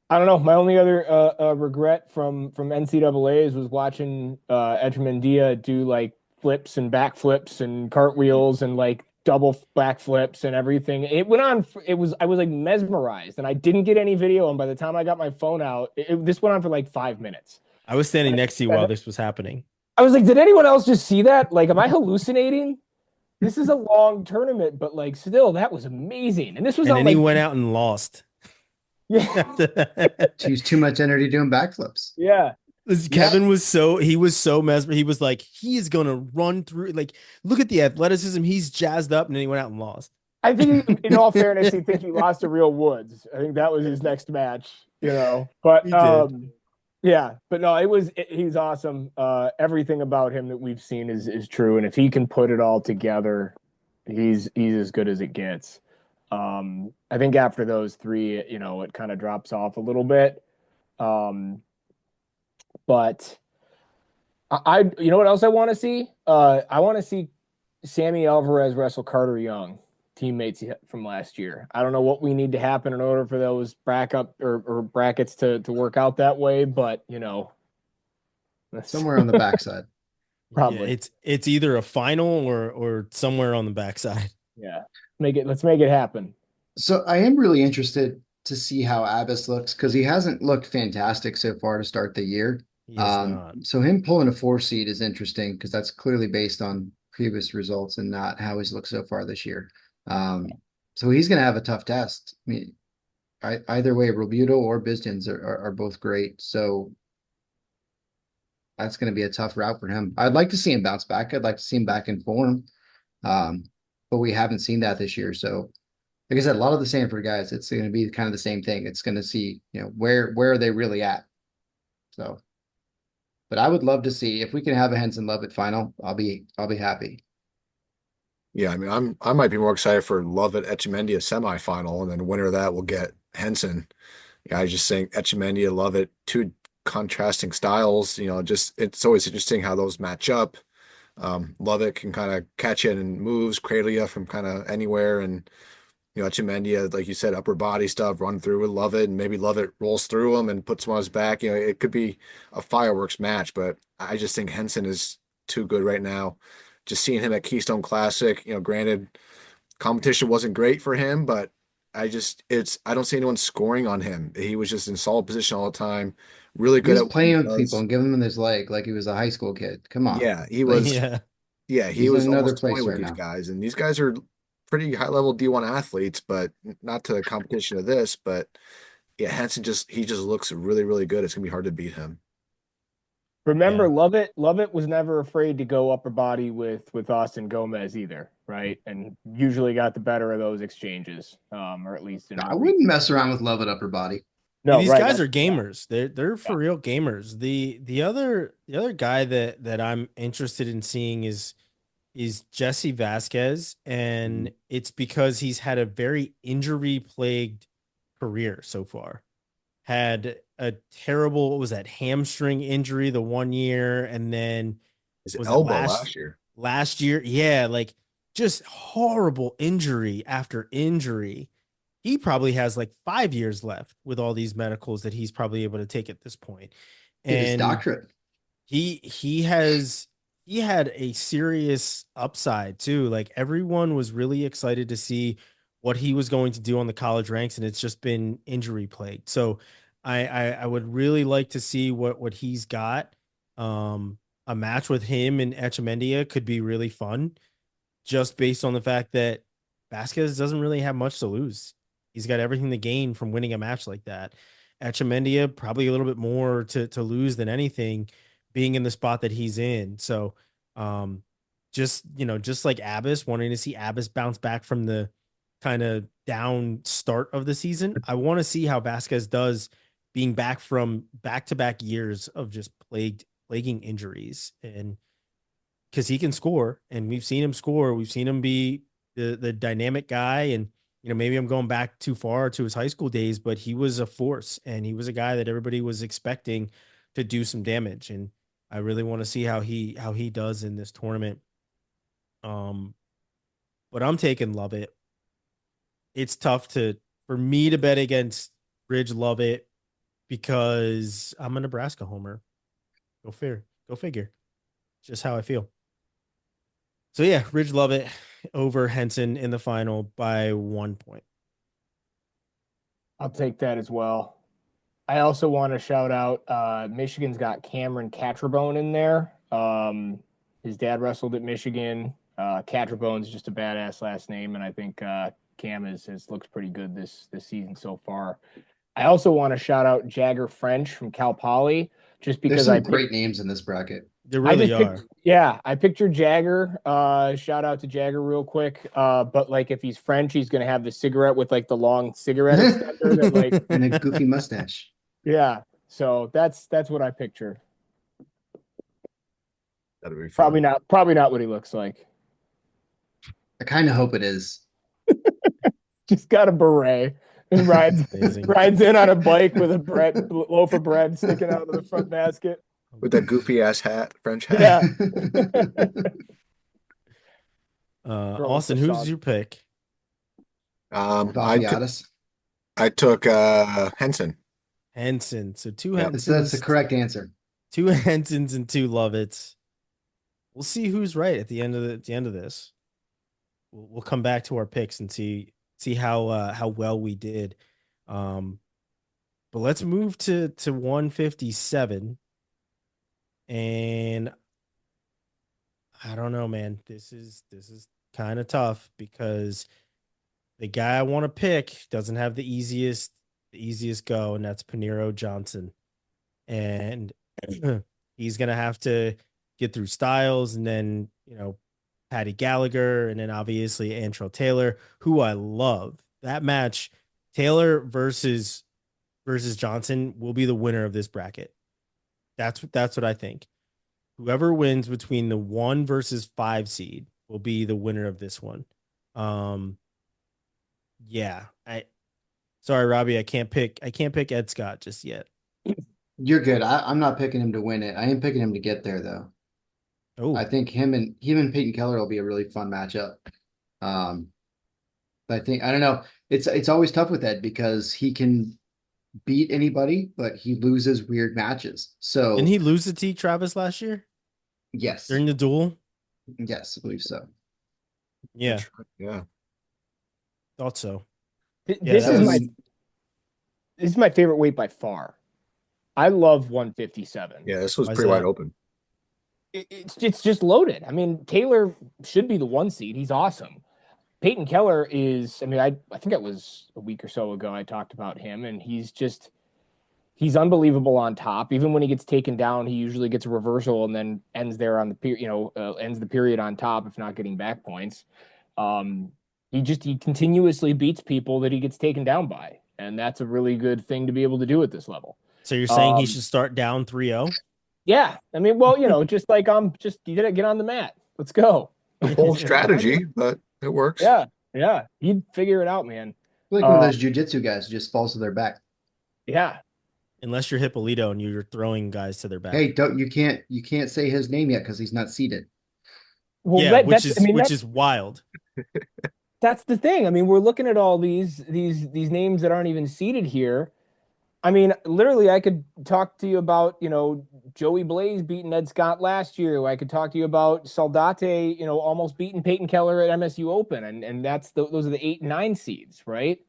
I don't know. My only other regret from NCAA's was watching Edgemandia do like flips and backflips and cartwheels and like double backflips and everything. It went on. I was like mesmerized, and I didn't get any video. And by the time I got my phone out, this went on for like 5 minutes. I was standing next to you while And this was happening. I was like, did anyone else just see that? Like, am I hallucinating? This is a long tournament, but like, still, that was amazing. And this was And on then he like, went out and lost. yeah, Use too much energy doing backflips. yeah. Kevin was so mesmerized. He was like, he is gonna run through. Like, look at the athleticism. He's jazzed up, and then he went out and lost. I think, in all fairness, he think he lost to Real Woods. I think that was his next match, But He did. yeah, but no, he's awesome. Everything about him that we've seen is true, and if he can put it all together, he's as good as it gets. I think after those three, it kind of drops off a little bit. But you know what else I want to see? I want to see Sammy Alvarez wrestle Carter Young, teammates from last year. I don't know what we need to happen in order for those brackets to work out that way, but Somewhere on the backside. probably. Yeah, it's either a final or somewhere on the backside. Yeah. Let's make it happen. So I am really interested to see how Abbas looks because he hasn't looked fantastic so far to start the year. He is not. So him pulling a 4 seed is interesting because that's clearly based on previous results and not how he's looked so far this year. So he's going to have a tough test. I mean, either way, Robuto or Bizgens are both great. So that's going to be a tough route for him. I'd like to see him bounce back. I'd like to see him back in form. But we haven't seen that this year. So like I said, a lot of the Sanford guys, it's going to be kind of the same thing. It's going to see, where are they really at? So, but I would love to see if we can have a Henson Lovett final. I'll be happy. Yeah, I mean, I might be more excited for Lovett Etchemendia semifinal, and then the winner of that will get Henson. Yeah, I just think Etchemendia, Lovett, two contrasting styles. Just it's always interesting how those match up. Lovett can kind of catch it and moves, cradle you from kind of anywhere, and Chimendia, like you said, upper body stuff, run through with Lovett, and maybe Lovett rolls through him and puts him on his back. It could be a fireworks match, but I just think Henson is too good right now. Just seeing him at Keystone Classic, granted, competition wasn't great for him, but I don't see anyone scoring on him. He was just in solid position all the time, really He good was at what he playing with people does. and giving him his leg like he was a high school kid. Come on. Yeah, he Like was. Yeah. Yeah, he he's in was another almost 20 place with right these now. guys, and these guys are pretty high level D1 athletes, but not to the competition of this. But yeah, Henson he just looks really, really good. It's gonna be hard to beat him. Yeah. Remember, Lovett was never afraid to go upper body with Austin Gomez either, right? And usually got the better of those exchanges, or at least in I more wouldn't mess around with Lovett upper body. Yeah, No, these right. guys are gamers. They're Yeah. for real gamers. The other guy that I'm interested in seeing is Jesse Vasquez, and it's because he's had a very injury plagued career so far. Had a terrible, what was that, hamstring injury the one year, and then His was it elbow last year. last year, yeah, like just horrible injury after injury. He probably has like 5 years left with all these medicals that he's probably able to take at this point. Get his And doctorate. he had a serious upside too. Like everyone was really excited to see what he was going to do on the college ranks, and it's just been injury plagued. So I would really like to see what he's got. A match with him and Echemendia could be really fun, just based on the fact that Vasquez doesn't really have much to lose. He's got everything to gain from winning a match like that. Echemendia probably a little bit more to lose than anything, being in the spot that he's in. So, just just like Abbas, wanting to see Abbas bounce back from the kind of down start of the season. I want to see how Vasquez does, being back from back-to-back years of just plaguing injuries, and because he can score, and we've seen him score. We've seen him be the dynamic guy, and maybe I'm going back too far to his high school days, but he was a force, and he was a guy that everybody was expecting to do some damage, and I really want to see how he does in this tournament. Um, but I'm taking Lovett. It's tough for me to bet against Ridge Lovett because I'm a Nebraska homer. Go figure. Just how I feel. So yeah, Ridge Lovett over Henson in the final by 1 point. I'll take that as well. I also want to shout out Michigan's got Cameron Catrabone in there. His dad wrestled at Michigan. Catrabone's just a badass last name, and I think Cam has looked pretty good this season so far. I also want to shout out Jagger French from Cal Poly, just because There's some great names in this bracket. There really are. I pictured Jagger. Shout out to Jagger real quick. But like if he's French, he's gonna have the cigarette with like the long cigarette extender that like and a goofy mustache. Yeah. So that's what I picture. That'd be Probably fun. probably not what he looks like. I kind of hope it is. Just got a beret and rides in on a bike with a loaf of bread sticking out of the front basket. With that goofy ass hat, French hat. Yeah. Austin, who's your pick? Vagiatis. I took Henson. Henson. So two Yep. Hensons. That's the correct answer. Two Hensons and two Lovitts. We'll see who's right at the end of this. We'll come back to our picks and see how well we did. But let's move to 157. And I don't know, man. This is kind of tough because the guy I want to pick doesn't have the easiest go, and that's Paniro Johnson. And he's gonna have to get through Styles, and then Patty Gallagher, and then obviously Antrell Taylor, who I love. That match, Taylor versus Johnson, will be the winner of this bracket. That's what I think. Whoever wins between the 1 versus 5 seed will be the winner of this one. Yeah. Sorry, Robbie, I can't pick Ed Scott just yet. You're good. I'm not picking him to win it. I am picking him to get there though. Oh, I think him and Peyton Keller will be a really fun matchup. But I don't know. It's always tough with Ed because he can beat anybody, but he loses weird matches. So didn't he lose to T Travis last year yes, during the duel? yes, I believe so. Yeah, Yeah. thought so. This is my favorite weight by far. I love 157. Yeah, this was Why's pretty wide that? open. It's just loaded. I mean, Taylor should be the 1 seed. He's awesome. Peyton Keller is, I mean, I think it was a week or so ago I talked about him, and he's unbelievable on top. Even when he gets taken down, he usually gets a reversal and then ends there on the ends the period on top, if not getting back points. He continuously beats people that he gets taken down by, and that's a really good thing to be able to do at this level. So you're saying he should start down 3-0? Yeah, I mean, well, just like you did get on the mat. Let's go. Whole strategy, but it works. Yeah, he'd figure it out, man. Like one of those jujitsu guys who just falls to their back. Yeah. Unless you're Hippolito and you're throwing guys to their back. Hey, you can't say his name yet because he's not seated. Well, Yeah, which I is mean, wild. that's the thing. I mean, we're looking at all these names that aren't even seated here. I mean, literally, I could talk to you about, Joey Blaze beating Ed Scott last year. I could talk to you about Saldate, almost beating Peyton Keller at MSU Open, and those are the 8 and 9 seeds, right?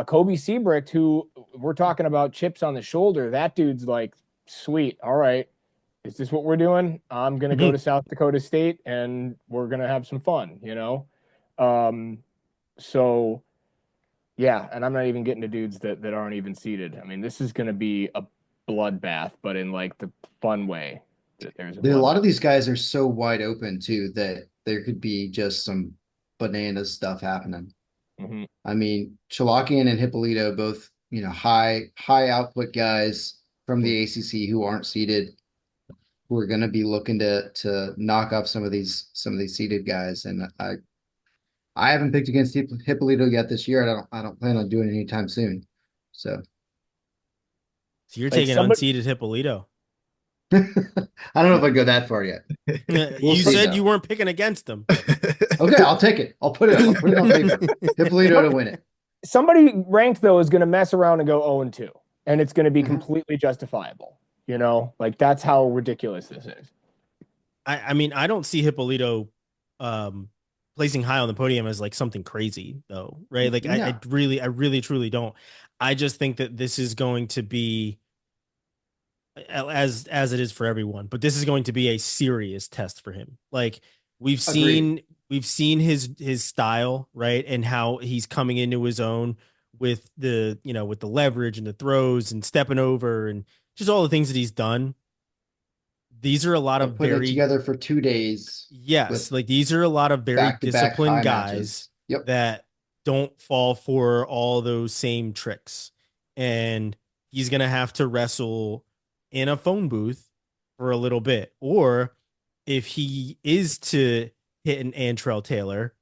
Kobe Seabricht, who we're talking about chips on the shoulder, that dude's like, sweet, all right, is this what we're doing? I'm gonna go to South Dakota State and we're gonna have some fun. Um, so. Yeah, and I'm not even getting to dudes that aren't even seated. I mean, this is going to be a bloodbath, but in like the fun way. There's a A lot of bloodbath. these guys are so wide open too that there could be just some bananas stuff happening. Hmm. I mean, Chalakian and Hippolito both, high output guys from the ACC who aren't seeded, who are going to be looking to knock off some of these seeded guys. And I haven't picked against Hippolito yet this year. I don't plan on doing it anytime soon. So So you're Like taking somebody, unseeded Hippolito. I don't know if I go that far yet. We'll You see said you though. weren't picking against them. Okay, I'll take it. I'll put it on paper. Hippolito to win it. somebody ranked though is going to mess around and go 0 and 2, and it's going to be Mhm. completely justifiable. Like that's how ridiculous this is. I mean, I don't see Hippolito um placing high on the podium as like something crazy though, right? Like No. I really truly don't. I just think that this is going to be as it is for everyone, but this is going to be a serious test for him. Like we've Agreed. seen we've seen his style, right? And how he's coming into his own with with the leverage and the throws and stepping over and just all the things that he's done. These are a lot of But putting it very together for 2 days Yes, with like these are a lot of very back-to-back disciplined high guys matches. Yep. that don't fall for all those same tricks. And he's going to have to wrestle in a phone booth for a little bit. Or if he is to hit an Antrell Taylor,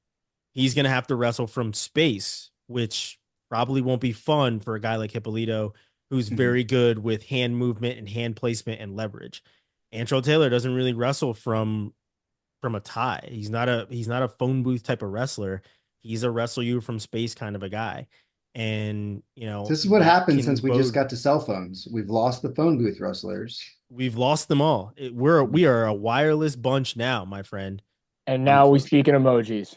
he's going to have to wrestle from space, which probably won't be fun for a guy like Hippolito, who's Mhm. very good with hand movement and hand placement and leverage. Antrell Taylor doesn't really wrestle from a tie. He's not a phone booth type of wrestler. He's a wrestle you from space kind of a guy. And This is what that happened can since we just bode. got to cell phones. We've lost the phone booth wrestlers. We've lost them all. We are a wireless bunch now, my friend. And now we speak Unfortunately. in emojis.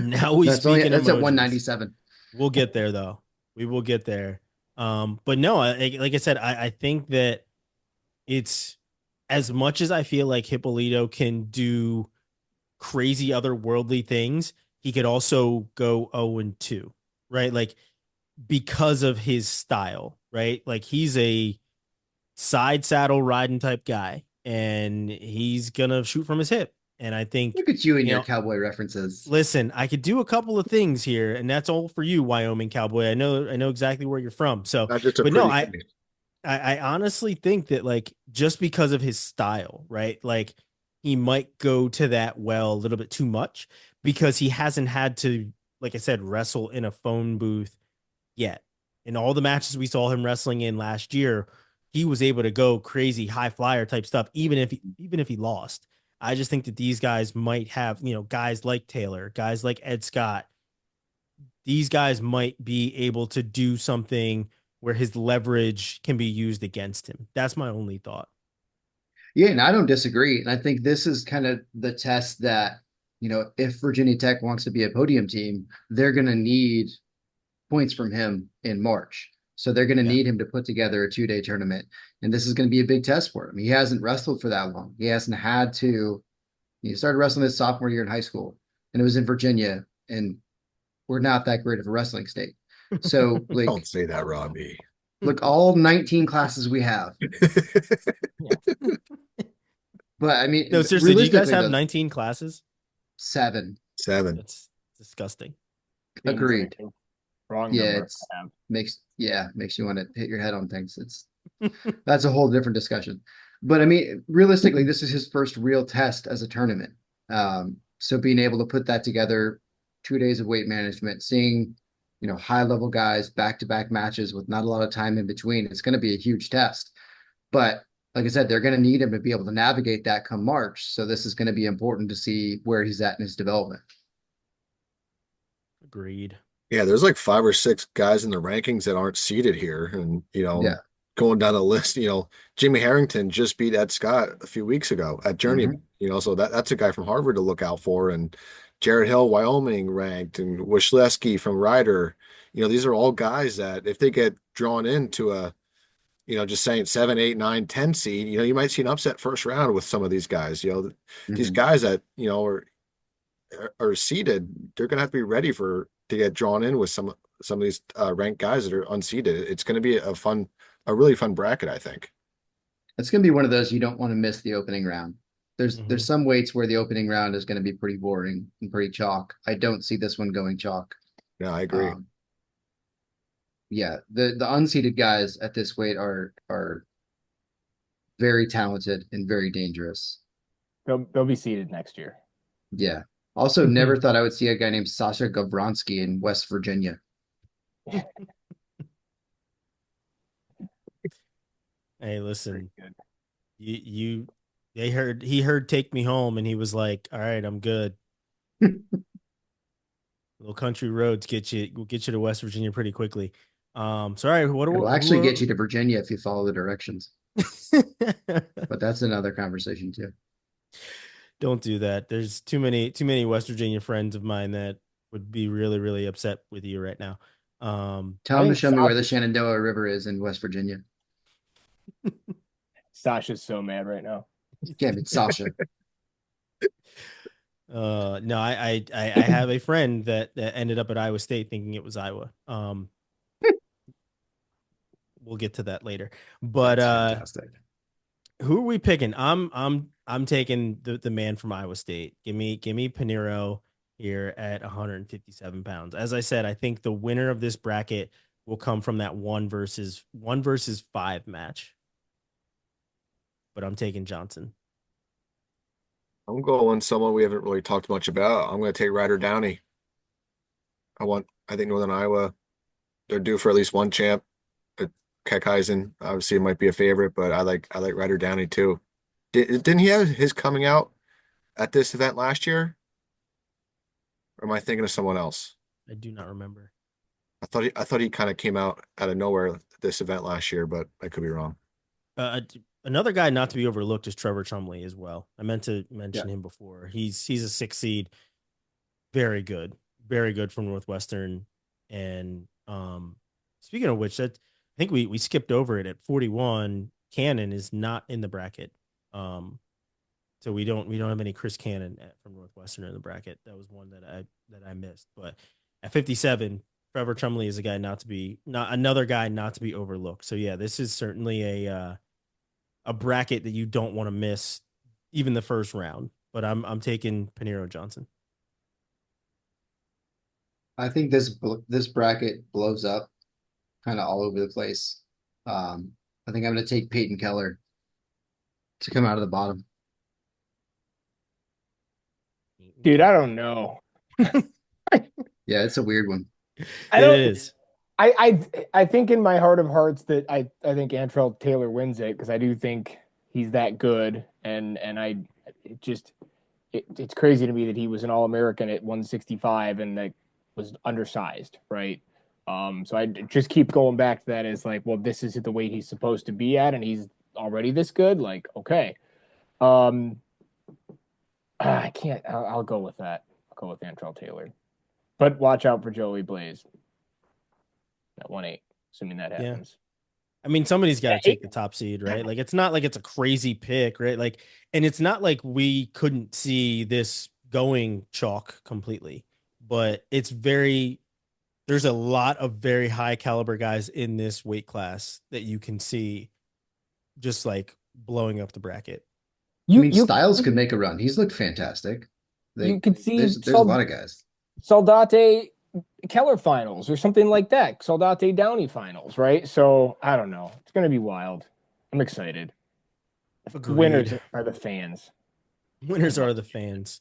And now we speak in That's at emojis. 197. We'll get there though. We will get there. But no, like I said, I think that it's as much as I feel like Hippolito can do crazy otherworldly things, he could also go 0 and 2, right? Like because of his style, right? Like he's a side saddle riding type guy and he's gonna shoot from his hip. And I think, Look at you and you your know, cowboy references. listen, I could do a couple of things here, and that's all for you, Wyoming cowboy. I know exactly where you're from. So, Not just a but no, pretty I face. I, I honestly think that like just because of his style, right? Like he might go to that well a little bit too much because he hasn't had to, like I said, wrestle in a phone booth yet. In all the matches we saw him wrestling in last year, he was able to go crazy high flyer type stuff, even if he lost. I just think that these guys might have, guys like Taylor, guys like Ed Scott, these guys might be able to do something where his leverage can be used against him. That's my only thought. Yeah, and I don't disagree. And I think this is kind of the test that, if Virginia Tech wants to be a podium team, they're going to need points from him in March. So they're going to Yeah. need him to put together a 2-day tournament. And this is going to be a big test for him. He hasn't wrestled for that long. He hasn't had to, he started wrestling his sophomore year in high school, and it was in Virginia. And we're not that great of a wrestling state. So, Don't say that, Robbie. look, all 19 classes we have. But I No, mean, seriously, do you guys realistically, have though, 19 classes? 7. 7. That's disgusting. Binge Agreed. drinking. Wrong Yeah, number. it's makes you want to hit your head on things. That's a whole different discussion. But I mean, realistically, this is his first real test as a tournament. So being able to put that together, 2 days of weight management, seeing, high level guys back to back matches with not a lot of time in between, it's going to be a huge test. But like I said, they're going to need him to be able to navigate that come March. So this is going to be important to see where he's at in his development. Agreed. Yeah, there's like 5 or 6 guys in the rankings that aren't seated here. And, Yeah. going down the list, Jimmy Harrington just beat Ed Scott a few weeks ago at Journeyman, Mhm. so that's a guy from Harvard to look out for. And Jared Hill, Wyoming ranked, and Wishleski from Ryder. These are all guys that if they get drawn into a, just saying 7, 8, 9, 10 seed, you might see an upset first round with some of these guys. These Mhm. guys that, are seeded, they're going to have to be ready to get drawn in with some of these ranked guys that are unseeded. It's going to be a really fun bracket, I think. It's going to be one of those you don't want to miss the opening round. There's Mhm. some weights where the opening round is going to be pretty boring and pretty chalk. I don't see this one going chalk. Yeah, I agree. Um, yeah, the unseeded guys at this weight are very talented and very dangerous. They'll be seated next year. Yeah. Also, never thought I would see a guy named Sasha Gavronsky in West Virginia. Hey, Pretty listen, good. you he heard Take Me Home and he was like, all right, I'm good. Little country roads will get you to West Virginia pretty quickly. Sorry, It'll who actually are get you to Virginia if you follow the directions, but that's another conversation too. Don't do that. There's too many West Virginia friends of mine that would be really, really upset with you right now. Tell I him to think show me where the Shenandoah River is in West Virginia. Sasha's so mad right now. Damn it, Sasha. No, I have a friend that ended up at Iowa State thinking it was Iowa. We'll get to that later. But That's fantastic. who are we picking? I'm taking the man from Iowa State. Give me Pinero here at 157 pounds. As I said, I think the winner of this bracket will come from that one versus five match. But I'm taking Johnson. I'm going someone we haven't really talked much about. I'm going to take Ryder Downey. I think Northern Iowa, they're due for at least one champ. Keckheisen, obviously, it might be a favorite, but I like Ryder Downey too. Didn't he have his coming out at this event last year? Or am I thinking of someone else? I do not remember. I thought he kind of came out of nowhere at this event last year, but I could be wrong. Another guy not to be overlooked is Trevor Chumley as well. I meant to Yeah. mention him before. He's a 6 seed, very good from Northwestern. And speaking of which, that I think we skipped over it at 41. Cannon is not in the bracket. So we don't have any Chris Cannon from Northwestern in the bracket. That was one that I missed. But at 57, Trevor Chumley is a guy not another guy not to be overlooked. So yeah, this is certainly a bracket that you don't want to miss, even the first round. But I'm taking Pinero Johnson. I think this bracket blows up kind of all over the place. I think I'm going to take Peyton Keller to come out of the bottom. Dude, I don't know. Yeah, it's a weird one. I It don't. is. I think in my heart of hearts that I think Antrell Taylor wins it because I do think he's that good, and I it just it's crazy to me that he was an All American at 165 and like was undersized, right? So I just keep going back to that as like, well, this is the weight he's supposed to be at, and he's already this good. Like, okay, um, I can't. I'll go with that. I'll go with Antrell Taylor, but watch out for Joey Blaze at 1-8, assuming that Yeah. happens. I mean, somebody's got to Yeah, take the top seed, right? Like, it's not like it's a crazy pick, right? Like, and it's not like we couldn't see this going chalk completely, but there's a lot of very high caliber guys in this weight class that you can see just like blowing up the bracket. I You mean, you Styles could make a run. He's looked fantastic. you They could see there's a lot of guys. Soldate Keller finals or something like that. Soldate Downey finals, right? So I don't know. It's gonna be wild. I'm excited. The winners Agreed. are the fans. Winners are the fans.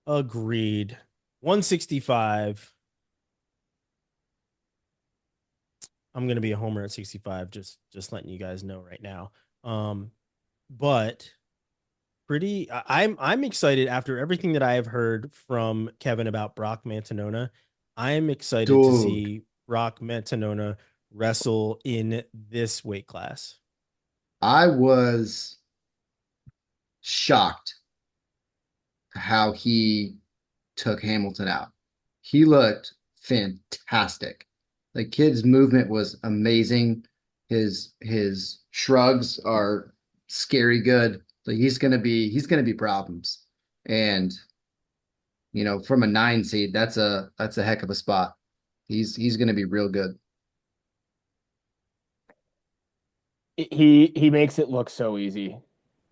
Agreed. 165. I'm gonna be a homer at 65. Just letting you guys know right now. but I'm excited after everything that I have heard from Kevin about Brock Mantanona. I'm excited to Dude, see Brock Mantanona wrestle in this weight class. I was shocked how he took Hamilton out. He looked fantastic. The kid's movement was amazing. His shrugs are scary good. Like he's gonna be problems. And from a 9 seed, that's a heck of a spot. He's gonna be real good. He makes it look so easy.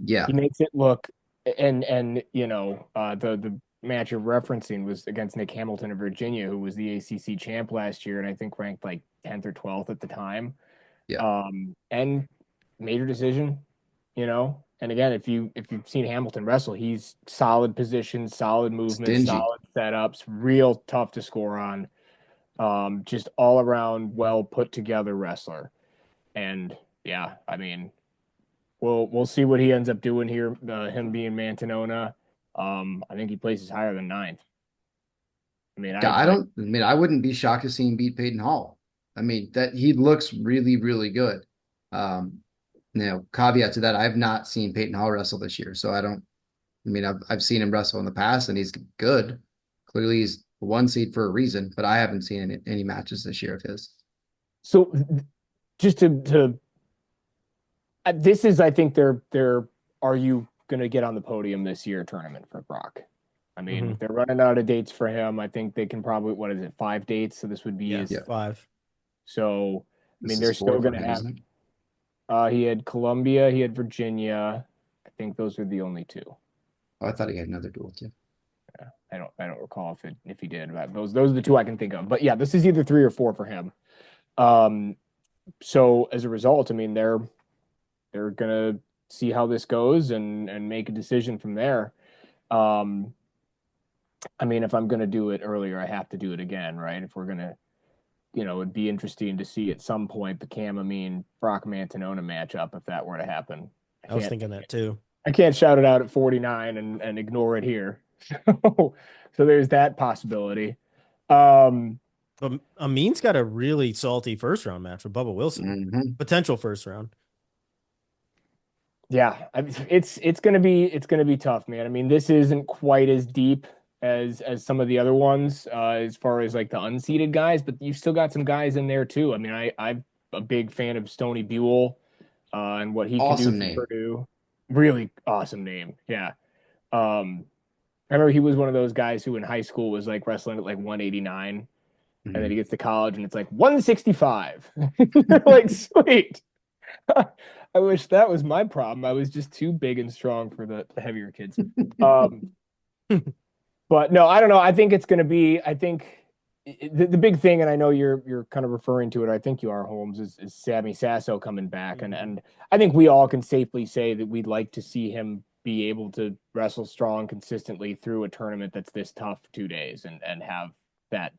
He Yeah, makes it look, and the match you're referencing was against Nick Hamilton of Virginia, who was the ACC champ last year, and I think ranked like 10th or 12th at the time. yeah. And major decision, And again, if you've seen Hamilton wrestle, he's solid positions, solid movement, Stingy. solid setups, real tough to score on. Just all around well put together wrestler. And yeah, I mean, we'll see what he ends up doing here. Him being Mantanona, I think he places higher than ninth. I mean, Yeah, I I wouldn't be shocked to see him beat Peyton Hall. I mean, that he looks really, really good. Um, caveat to that, I have not seen Peyton Hall wrestle this year, so I mean, I've seen him wrestle in the past, and he's good. Clearly, he's a 1 seed for a reason, but I haven't seen any matches this year of his. so just to this is, I think, they're are you going to get on the podium this year tournament for Brock? I mean, Mhm. they're running out of dates for him. I think they can probably, what is it, 5 dates? So this would be Yes, his. Yeah, 5. So I this mean, is they're still four going for to him, have. isn't it? He had Columbia, he had Virginia. I think those are the only two. Oh, I thought he had another duel too. Yeah, I don't recall if he did. But those are the two I can think of. But yeah, this is either 3 or 4 for him. Um, so as a result, I mean, they're gonna see how this goes and make a decision from there. Um, I mean, if I'm gonna do it earlier, I have to do it again, right? If we're gonna, it'd be interesting to see at some point the Cam Amin Brock Mantanona matchup if that were to happen. I I was can't thinking that too. I can't shout it out at 49 and ignore it here. So there's that possibility. Um, But Amin's got a really salty first round match with Bubba Wilson. Hmm. Potential first round. yeah, it's gonna be tough, man. I mean, this isn't quite as deep as some of the other ones, as far as like the unseeded guys, but you've still got some guys in there too. I mean, I'm a big fan of Stony Buell, and what he can do Awesome for name. Purdue. Really awesome name. Yeah. I remember he was one of those guys who in high school was like wrestling at like 189, and then he Mhm. gets to college and it's like 165. You're like, sweet. I wish that was my problem. I was just too big and strong for the heavier kids. Um, but no, I don't know. I think it's going to be. I think the big thing, and I know you're kind of referring to it. I think you are, Holmes, is Sammy Sasso coming back, and I think we all can safely say that we'd like to see him be able to wrestle strong consistently through a tournament that's this tough 2 days, and have that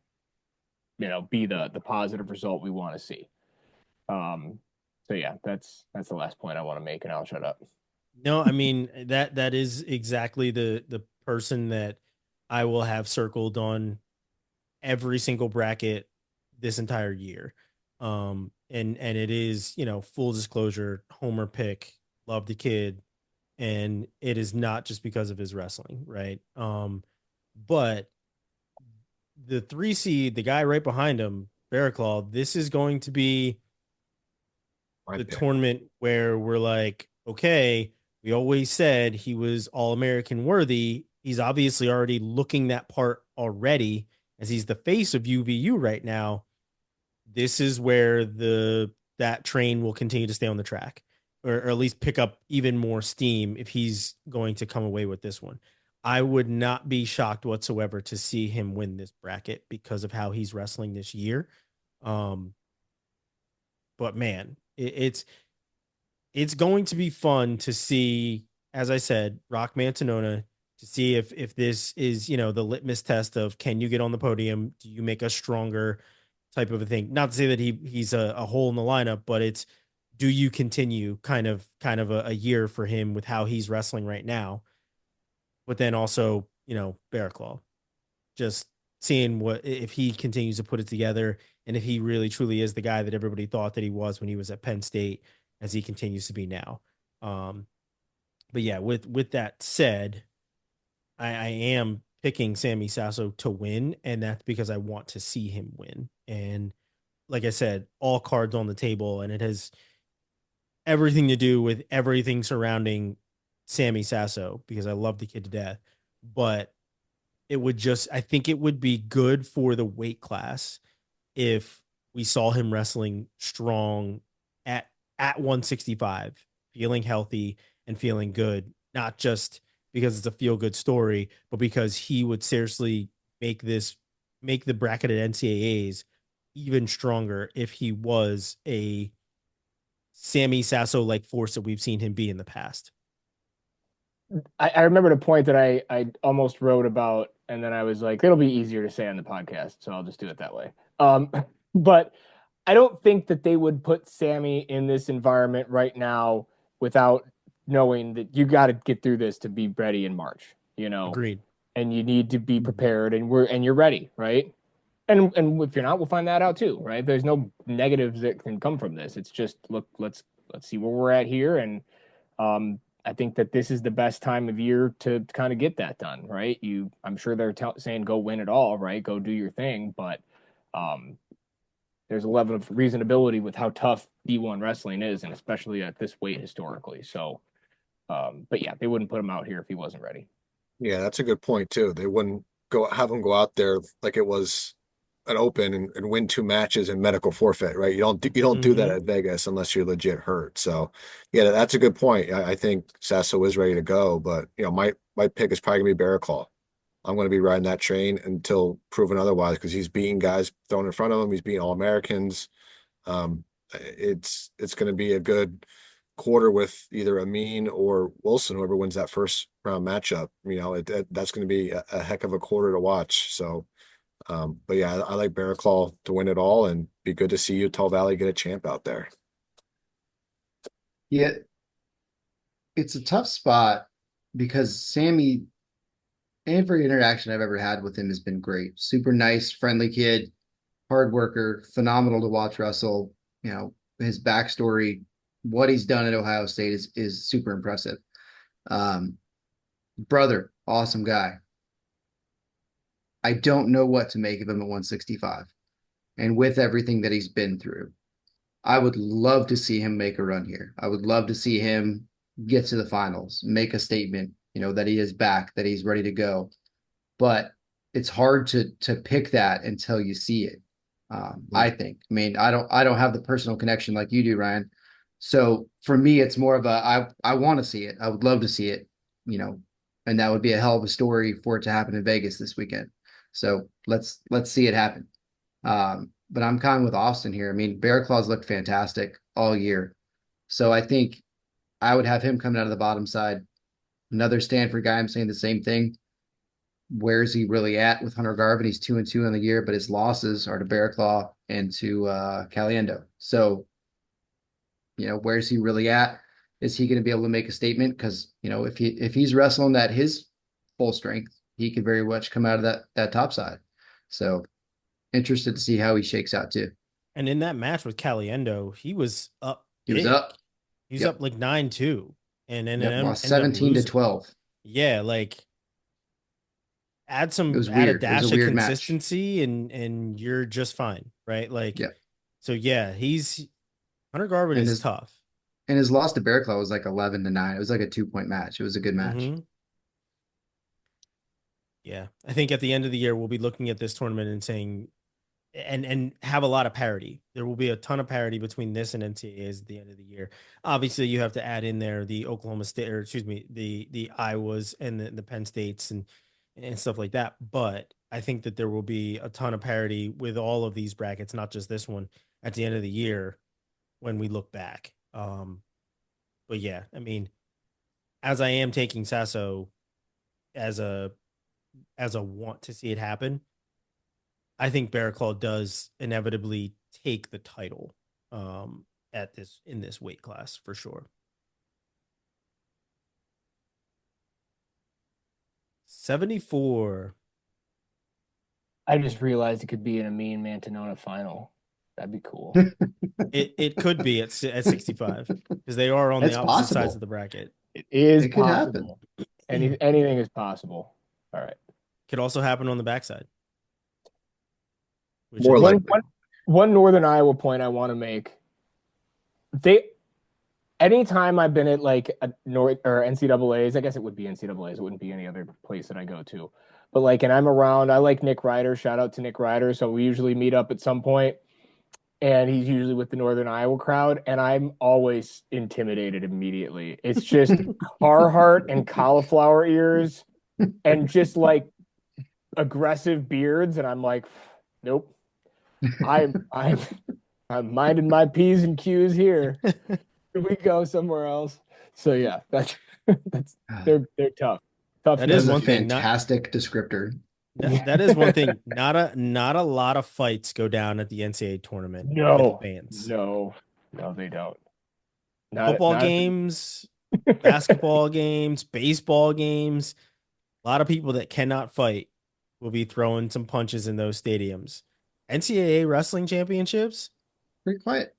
be the positive result we want to see. Um, so yeah, that's the last point I want to make, and I'll shut up. No, I mean that is exactly the person that I will have circled on every single bracket this entire year. And it is, full disclosure, Homer pick, love the kid, and it is not just because of his wrestling, right? But the 3 seed, the guy right behind him, Barraclaw, this is going to be My the pick. tournament where we're like, okay, we always said he was all American worthy. He's obviously already looking that part already as he's the face of UVU right now. This is where that train will continue to stay on the track, or at least pick up even more steam if he's going to come away with this one. I would not be shocked whatsoever to see him win this bracket because of how he's wrestling this year. Um, but man, it's going to be fun to see, as I said, Rock Mantanona, to see if this is, the litmus test of, can you get on the podium? Do you make us stronger, type of a thing? Not to say that he's a hole in the lineup, but it's, do you continue kind of a year for him with how he's wrestling right now, but then also, Bear Claw, just seeing what if he continues to put it together and if he really truly is the guy that everybody thought that he was when he was at Penn State, as he continues to be now. Um, but yeah, with that said, I am picking Sammy Sasso to win, and that's because I want to see him win. And like I said, all cards on the table, and it has everything to do with everything surrounding Sammy Sasso because I love the kid to death. But I think it would be good for the weight class if we saw him wrestling strong at 165, feeling healthy and feeling good, not just because it's a feel good story, but because he would seriously make the bracketed NCAAs even stronger if he was a Sammy Sasso like force that we've seen him be in the past. I remembered a point that I almost wrote about, and then I was like, it'll be easier to say on the podcast, so I'll just do it that way. But I don't think that they would put Sammy in this environment right now without knowing that you got to get through this to be ready in March, Agreed. and you need to be prepared, and you're ready, right? And if you're not, we'll find that out too, right? There's no negatives that can come from this. It's just look, let's see where we're at here, and I think that this is the best time of year to kind of get that done, right? I'm sure they're saying go win it all, right? Go do your thing, but um, there's a level of reasonability with how tough D1 wrestling is, and especially at this weight historically. So, but yeah, they wouldn't put him out here if he wasn't ready. Yeah, that's a good point too. They wouldn't have him go out there like it was an open and win two matches and medical forfeit, right? You don't do that Mm-hmm. at Vegas unless you're legit hurt. So, yeah, that's a good point. I think Sasso is ready to go, but my pick is probably gonna be Barraclaw. I'm going to be riding that train until proven otherwise because he's beating guys thrown in front of him. He's beating All Americans. It's going to be a good quarter with either Amin or Wilson, whoever wins that first round matchup. That's going to be a heck of a quarter to watch. So, but yeah, I like Barraclaw to win it all, and be good to see Utah Valley get a champ out there. Yeah, it's a tough spot because Sammy, every interaction I've ever had with him has been great. Super nice, friendly kid, hard worker, phenomenal to watch wrestle. His backstory, what he's done at Ohio State is super impressive. Um, Brother, awesome guy. I don't know what to make of him at 165. And with everything that he's been through, I would love to see him make a run here. I would love to see him get to the finals, make a statement, that he is back, that he's ready to go. But it's hard to pick that until you see it. I think. I mean, I don't have the personal connection like you do, Ryan. So for me, it's more of I want to see it. I would love to see it, you know, and that would be a hell of a story for it to happen in Vegas this weekend. So let's see it happen. But I'm kind of with Austin here. I mean, Bear Claws looked fantastic all year. So I think I would have him coming out of the bottom side. Another Stanford guy, I'm saying the same thing. Where's he really at with Hunter Garvin? He's 2-2 on the year, but his losses are to Bear Claw and to Caliendo. So, where's he really at? Is he going to be able to make a statement? Because, if he's wrestling at his full strength, he could very much come out of that top side. So interested to see how he shakes out too. And in that match with Caliendo, he was up He was big. up. He was up Yep. like 9-2 and then Yep. Lost ended up 17 to losing. 12. Yeah, like It was add a weird. It was a dash of weird match. consistency and you're just fine, right? Like, Yep. so yeah, he's Hunter Garvin And is his tough. and his loss to Bear Claw was like 11-9. It was like a 2-point match. It was a good match. Hmm. Yeah, I think at the end of the year we'll be looking at this tournament and saying, and have a lot of parity. There will be a ton of parity between this and NCAAs at the end of the year. Obviously, you have to add in there the Oklahoma State, or excuse me, the Iowas and the Penn States and stuff like that. But I think that there will be a ton of parity with all of these brackets, not just this one, at the end of the year when we look back. But yeah, I mean, as I am taking Sasso as a want to see it happen, I think Bearclaw does inevitably take the title. in this weight class for sure. 74. I just realized it could be in a me and Mantanona final. That'd be cool. It could be at 65 because they are on the It's opposite sides of possible. the bracket. It is It could happen. possible. Anything is possible. All right. Could also happen on the backside. Which More is One, likely. one, one Northern Iowa point I want to make. They anytime I've been at like a North or NCAA's, I guess it would be NCAA's. It wouldn't be any other place that I go to. But like, and I'm around. I like Nick Ryder. Shout out to Nick Ryder. So we usually meet up at some point, and he's usually with the Northern Iowa crowd, and I'm always intimidated immediately. It's just Carhartt and cauliflower ears, and just like aggressive beards, and I'm like, nope. I'm I'm minding my P's and Q's here. We go somewhere else. So yeah, that's they're tough. Tough. That That is is a one thing. Not fantastic descriptor. that is one thing. Not a lot of fights go down at the NCAA tournament with No, fans. no, they don't. Football games, basketball games, baseball games. A lot of people that cannot fight will be throwing some punches in those stadiums. NCAA wrestling championships, Pretty quiet.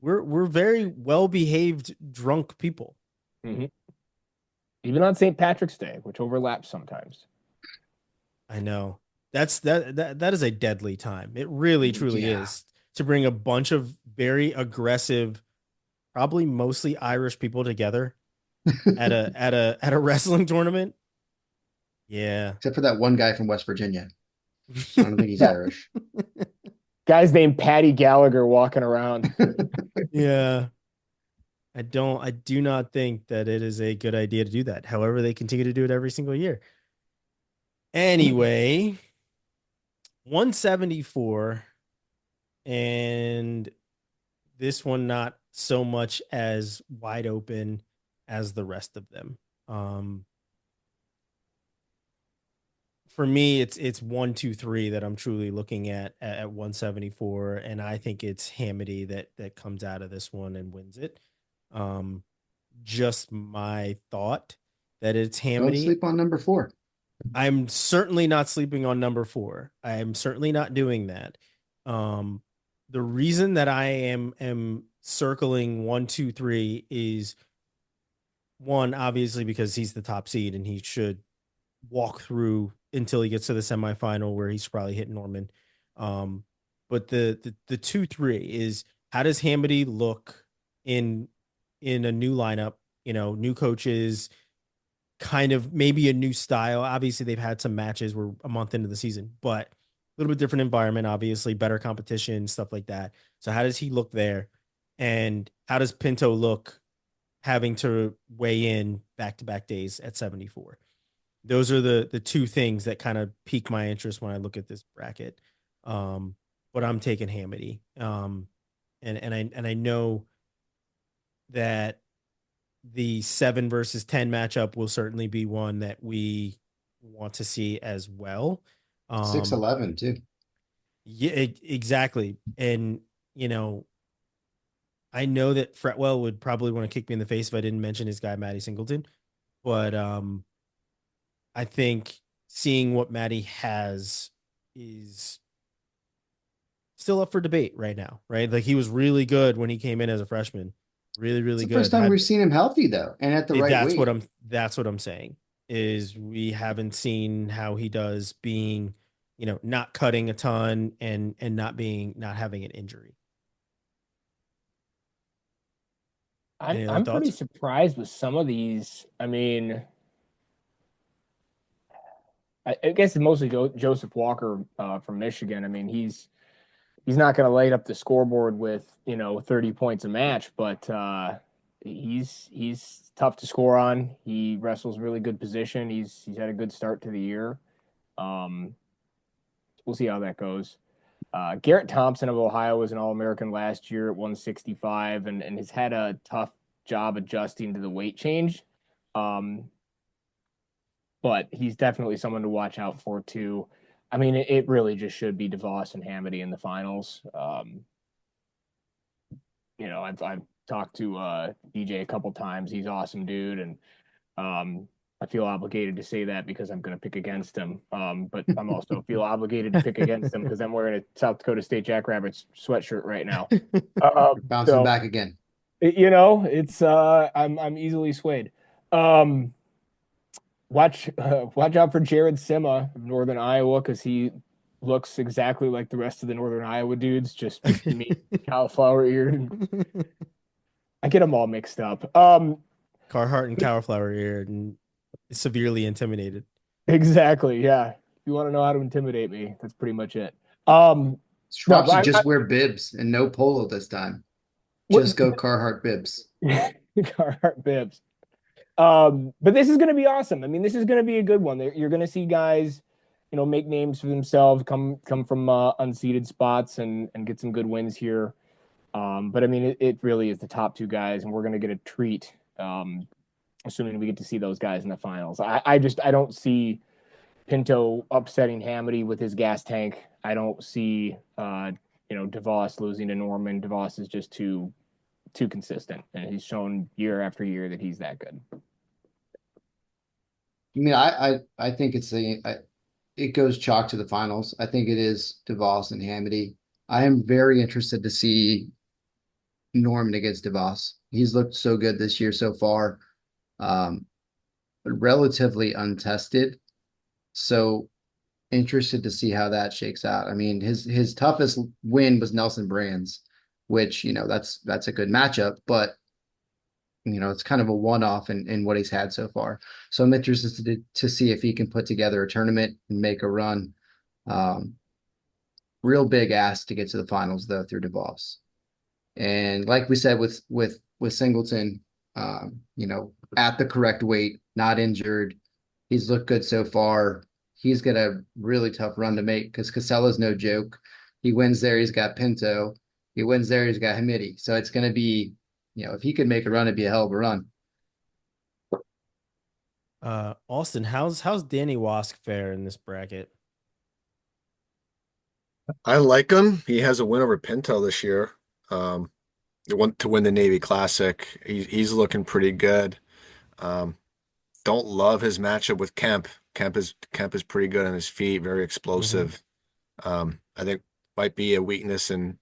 we're very well behaved drunk people. Mm-hmm. Even on St. Patrick's Day, which overlaps sometimes. I know. That is a deadly time. It really truly Yeah. is to bring a bunch of very aggressive, probably mostly Irish people together at a wrestling tournament. Yeah. Except for that one guy from West Virginia. I don't think he's Yeah. Irish. Guys named Patty Gallagher walking around. Yeah. I do not think that it is a good idea to do that. However, they continue to do it every single year. Anyway, 174, and this one not so much as wide open as the rest of them. For me, it's 1, 2, 3 that I'm truly looking at 174, and I think it's Hamity that comes out of this one and wins it. Just my thought that it's Don't Hamity. sleep on number 4. I'm certainly not sleeping on number 4. I am certainly not doing that. The reason that I am circling 1, 2, 3 is one, obviously because he's the top seed and he should walk through until he gets to the semifinal where he's probably hitting Norman. But the 2, 3 is, how does Hamity look in a new lineup, new coaches, kind of maybe a new style. Obviously, they've had some matches. We're a month into the season, but a little bit different environment, obviously, better competition, stuff like that. So how does he look there? And how does Pinto look having to weigh in back-to-back days at 74? Those are the two things that kind of pique my interest when I look at this bracket. But I'm taking Hamity. And I know that the 7 versus 10 matchup will certainly be one that we want to see as well. 6'11" too. Yeah, exactly. And I know that Fretwell would probably want to kick me in the face if I didn't mention his guy Matty Singleton, but I think seeing what Matty has is still up for debate right now, right? Like, he was really good when he came in as a freshman. Really, really It's the good. first time we've seen him healthy though, and at the right That's weight. that's what I'm saying, is we haven't seen how he does being, not cutting a ton and not having an injury. I'm pretty surprised with some of these. I mean, I guess it's mostly Joseph Walker from Michigan. I mean, he's not going to light up the scoreboard with 30 points a match, but he's tough to score on. He wrestles really good position. He's had a good start to the year. We'll see how that goes. Garrett Thompson of Ohio was an All-American last year at 165 and has had a tough job adjusting to the weight change. But he's definitely someone to watch out for too. I mean, it really just should be DeVos and Hamity in the finals. I've talked to DJ a couple times. He's awesome, dude, and I feel obligated to say that because I'm going to pick against him. But I'm also feel obligated to pick against him because I'm wearing a South Dakota State Jackrabbits sweatshirt right now. Bouncing So back again. it's I'm easily swayed. Um, watch out for Jared Sima of Northern Iowa because he looks exactly like the rest of the Northern Iowa dudes, just me cauliflower eared. I get them all mixed up. Carhartt and cauliflower ear and severely intimidated. Exactly. Yeah. If you want to know how to intimidate me, that's pretty much it. No, Schwab should I just wear bibs and no polo this time. what Just go Carhartt bibs. Carhartt bibs. But this is going to be awesome. I mean, this is going to be a good one. You're going to see guys, make names for themselves, come from unseeded spots and get some good wins here. But I mean, it really is the top two guys, and we're going to get a treat. Assuming we get to see those guys in the finals. I don't see Pinto upsetting Hamity with his gas tank. I don't see DeVos losing to Norman. DeVos is just too consistent, and he's shown year after year that he's that good. I mean, I think it goes chalk to the finals. I think it is DeVos and Hamity. I am very interested to see Norman against DeVos. He's looked so good this year so far, but relatively untested. So interested to see how that shakes out. I mean, his toughest win was Nelson Brands, which that's a good matchup, but it's kind of a one-off in what he's had so far. So I'm interested to see if he can put together a tournament and make a run. Real big ask to get to the finals though through DeVos. And like we said with Singleton, at the correct weight, not injured, he's looked good so far. He's got a really tough run to make because Casella's no joke. He wins there, he's got Pinto. He wins there, he's got Hamidi. So it's going to be, if he could make a run, it'd be a hell of a run. Austin, how's Danny Wask fare in this bracket? I like him. He has a win over Pinto this year. To win the Navy Classic. He's looking pretty good. Don't love his matchup with Kemp. Kemp is pretty good on his feet, very explosive. I think might be a weakness, and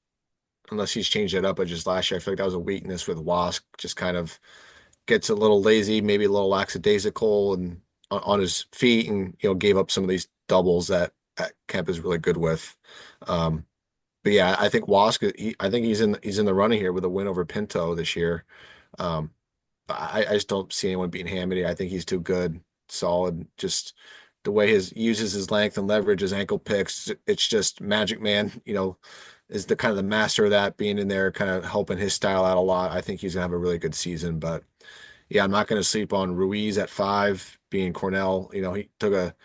unless he's changed it up, but just last year I feel like that was a weakness with Wask. Just kind of gets a little lazy, maybe a little lackadaisical, and on his feet, and gave up some of these doubles that Kemp is really good with. But yeah, I think Wask. I think he's in the running here with a win over Pinto this year. I just don't see anyone beating Hamity. I think he's too good, solid. Just the way uses his length and leverage, his ankle picks. It's just Magic Man. Is the kind of the master of that, being in there, kind of helping his style out a lot. I think he's gonna have a really good season. But yeah, I'm not gonna sleep on Ruiz at 5, being Cornell. He took a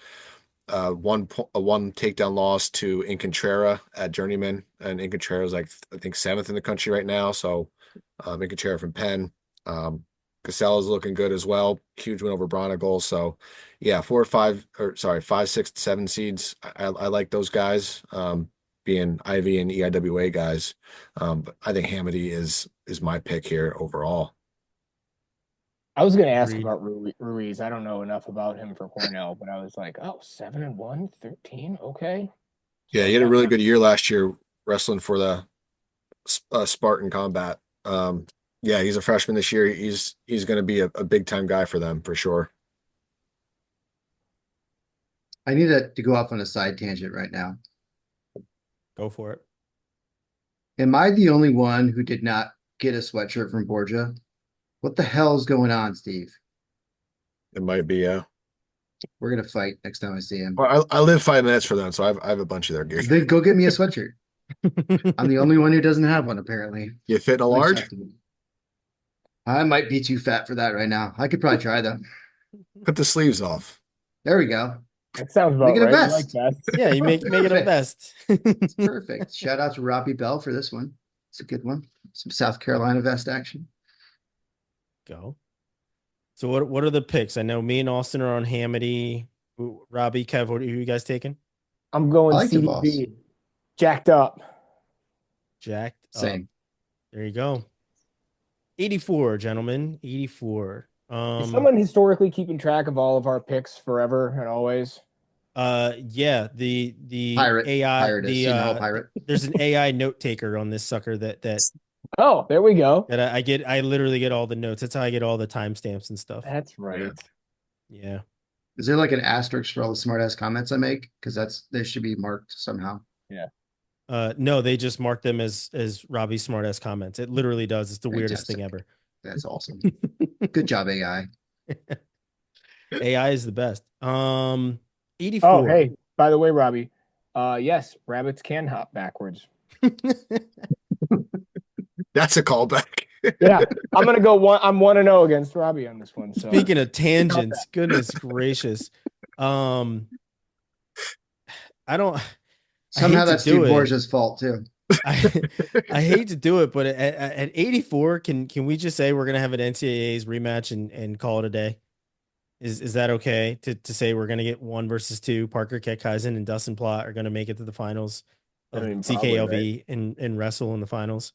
one takedown loss to Incontrera at Journeyman, and Incontrera is like I think 7th in the country right now. So Incontrera from Penn. Casella's looking good as well. Huge win over Bronigal. So yeah, 5, 6, 7 seeds. I like those guys. Being Ivy and EIWA guys. But I think Hamity is my pick here overall. I was going to ask about Ruiz. I don't know enough about him for Cornell, but I was like, 7-1, 13. Okay. Yeah, he had a really good year last year wrestling for the Spartan Combat. Yeah, he's a freshman this year. He's going to be a big time guy for them for sure. I need to go off on a side tangent right now. Go for it. Am I the only one who did not get a sweatshirt from Borgia? What the hell is going on, Steve? It might be, yeah. We're gonna fight next time I see him. Well, I live 5 minutes for them, so I have a bunch of their gear. Then go get me a sweatshirt. I'm the only one who doesn't have one, apparently. You fit in a large? I might be too fat for that right now. I could probably try though. Put the sleeves off. There we go. That sounds about Make it a right. vest. Like that. Yeah, you make it a vest. It's perfect. Shout out to Robbie Bell for this one. It's a good one. Some South Carolina vest action. Go. So what are the picks? I know me and Austin are on Hamity. Robbie, Kev, what are you guys taking? I'm going I like CDB. Jacked up. Jacked Same. up. There you go. 84, gentlemen. 84. Is someone historically keeping track of all of our picks forever and always? Yeah, the Pirate, AI, piratess, you know, pirate. there's an AI note taker on this sucker Oh, there we go. that I get. I literally get all the notes. That's how I get all the timestamps and stuff. That's right. Yeah. Is there like an asterisk for all the smart ass comments I make? Because they should be marked somehow. Yeah. No, they just mark them as Robbie's smartass comments. It literally does. It's the weirdest thing Fantastic. ever. That's awesome. Good job, AI. AI is the best. Oh, 84. hey, by the way, Robbie, yes, rabbits can hop backwards. That's a callback. Yeah, I'm gonna go one. I'm 1-0 against Robbie on this one. So Speaking of tangents, goodness gracious. I don't I Somehow hate to that's Steve do it. Borgia's fault too. I I hate to do it, but at 84, can we just say we're gonna have an NCAA's rematch and call it a day? Is that okay to say we're gonna get 1 versus 2? Parker Keckheisen and Dustin Plott are gonna make it to the finals of probably, CKLV and wrestle in the finals.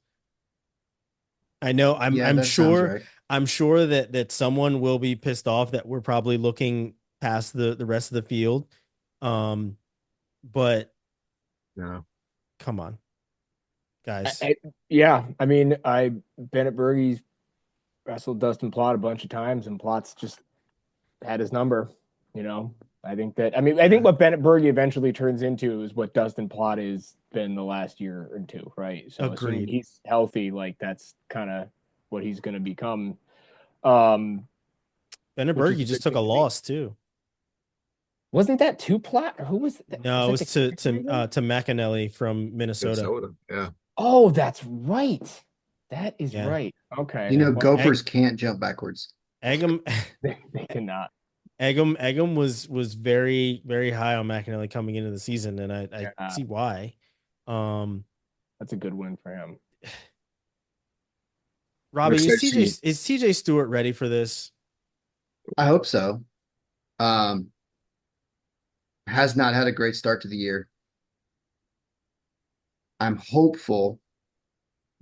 I know Yeah, I'm that sounds sure right. I'm sure that someone will be pissed off that we're probably looking past the rest of the field. But Yeah. come on, guys. yeah, I mean, Bennett Bergey's wrestled Dustin Plott a bunch of times, and Plott's just had his number. You know, I think what Bennett Bergey eventually turns into is what Dustin Plott has been the last year or two, right? So assuming Agreed. he's healthy, like that's kind of what he's going to become. Bennett Which is Berge a just good took thing a to see. loss too. Wasn't that two Plott? Or who was that? No, Was it that was the to McAnally from Minnesota. Minnesota. Yeah. Oh, that's right. That is Yeah, right. Okay. You know, Well, gophers can't jump backwards. Eggum they cannot. Eggum was very high on McAnally coming into the season, and I Yeah, see why. Um, that's a good win for him. I'm Robbie, excited to see. Is TJ Stewart ready for this? I hope so. Um, has not had a great start to the year. I'm hopeful